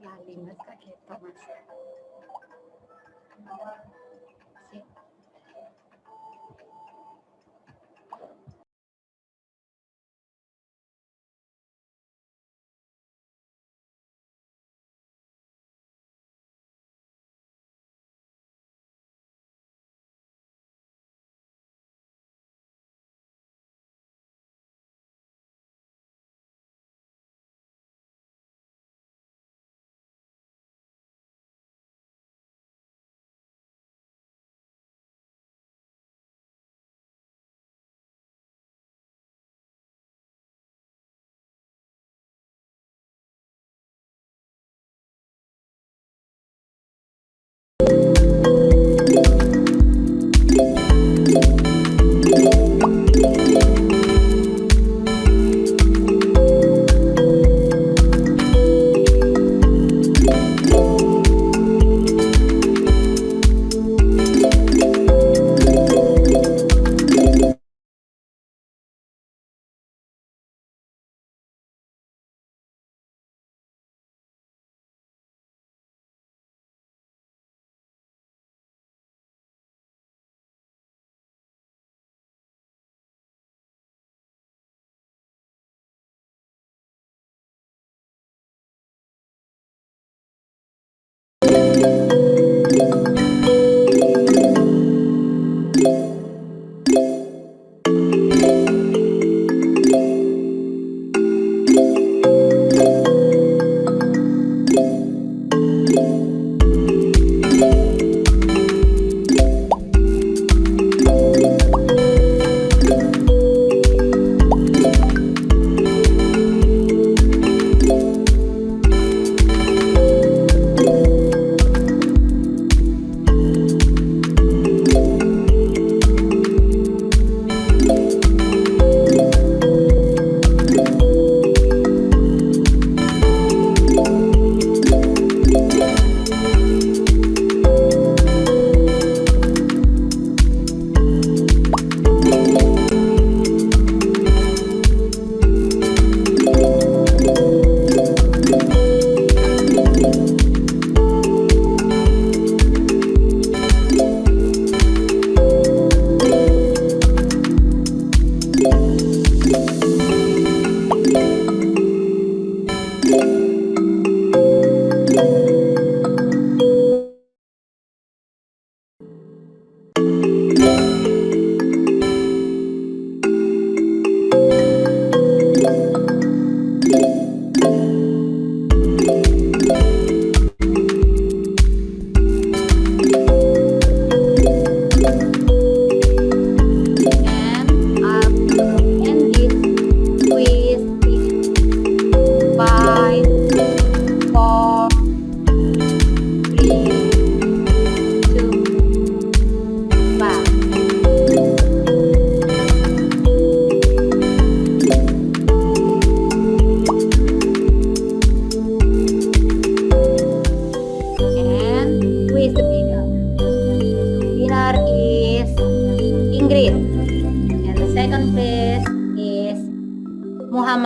Lali Mas, Kak Geto Mas. Sip.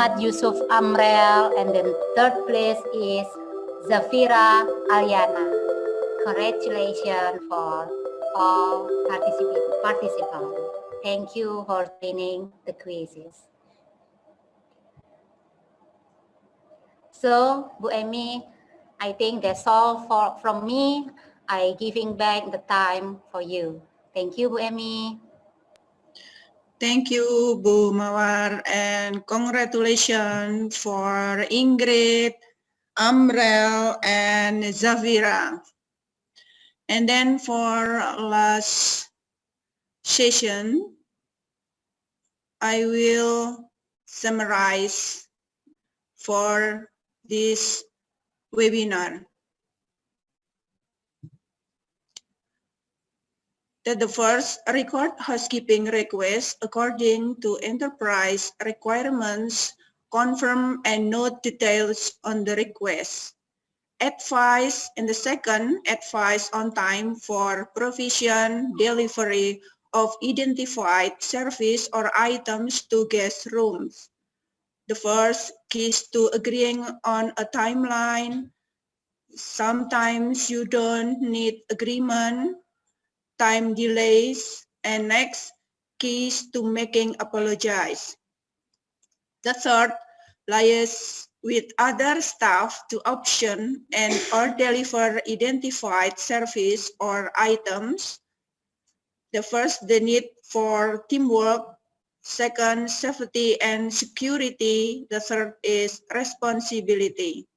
Muhammad Yusuf Amrel, and then third place is Zafira Aliana. Congratulations for all participants. Thank you for joining the quizzes. So, Bu Emi, I think that's all from me. I giving back the time for you. Thank you, Bu Emi. Thank you, Bu Mawar, and congratulations for Ingrid, Amrel, and Zavira. And then for last session, I will summarize for this webinar. That the first, record housekeeping request according to enterprise requirements, confirm and note details on the request. Advice, and the second, advice on time for provision, delivery of identified service or items to guest rooms. The first, keys to agreeing on a timeline. Sometimes you don't need agreement, time delays, and next, keys to making apologize. The third, liaise with other staff to option and or deliver identified service or items. The first, the need for teamwork. Second, safety and security. The third is responsibility.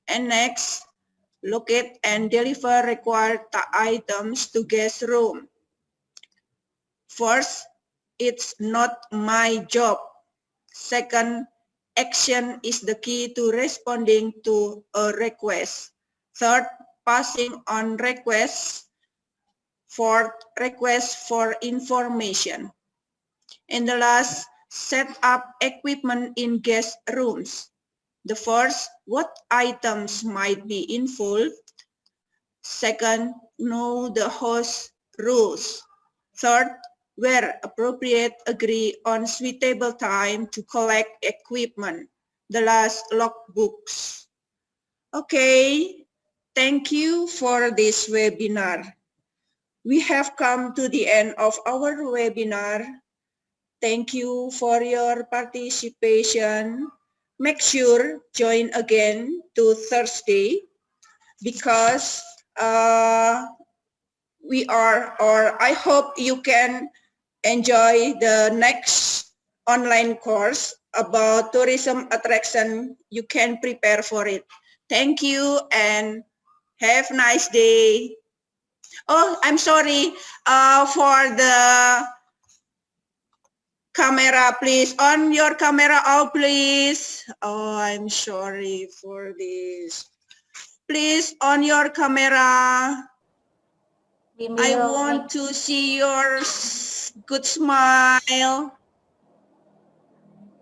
And next, locate and deliver required items to guest room. First, it's not my job. Second, action is the key to responding to a request. Third, passing on requests. Fourth, request for information. And the last, set up equipment in guest rooms. The first, what items might be involved. Second, know the host rules. Third, where appropriate, agree on suitable time to collect equipment. The last, logbooks. Okay, thank you for this webinar. We have come to the end of our webinar. Thank you for your participation. Make sure join again to Thursday because I hope you can enjoy the next online course about tourism attraction. You can prepare for it. Thank you and have a nice day. Oh, I'm sorry for the camera, please. On your camera, oh, please. Oh, I'm sorry for this. Please, on your camera. I want to see your good smile.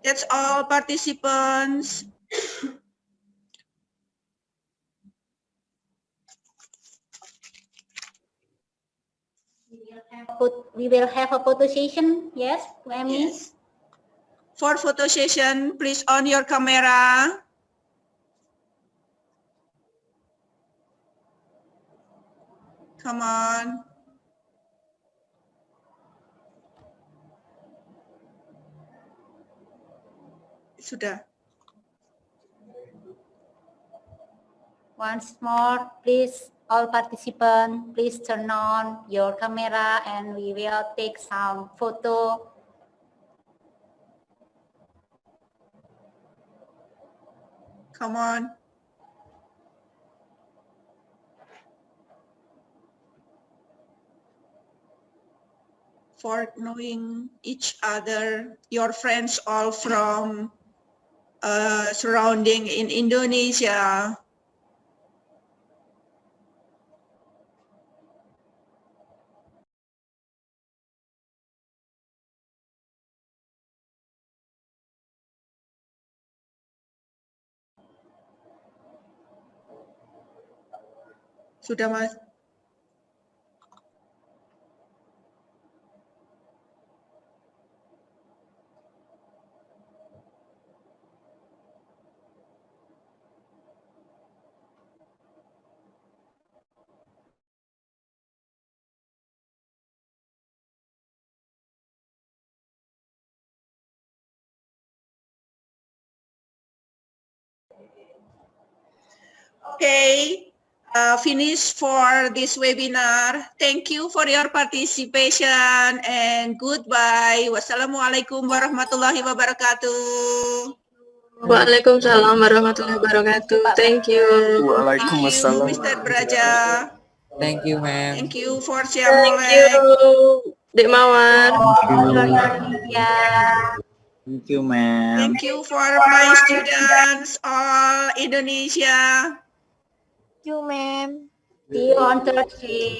That's all, participants. We will have a photo session, yes, Amy? Yes. For photo session, please on your camera. Come on. Sudah. Once more, please, all participants, please turn on your camera and we will take some photo. Come on. For knowing each other, your friends all from surrounding in Indonesia. Sudah, Mas? Okay, finish for this webinar. Thank you for your participation and goodbye. Wassalamualaikum warahmatullahi wabarakatuh. Waalaikumsalam warahmatullahi wabarakatuh. Thank you. Thank you, Waalaikumsalam. Mr. Braja. Thank you, ma'am. Thank you for share Thank you, knowledge. Dek Mawar. Thank you, ma'am. Thank you for my students all Indonesia. Thank you, ma'am. See you on Thursday.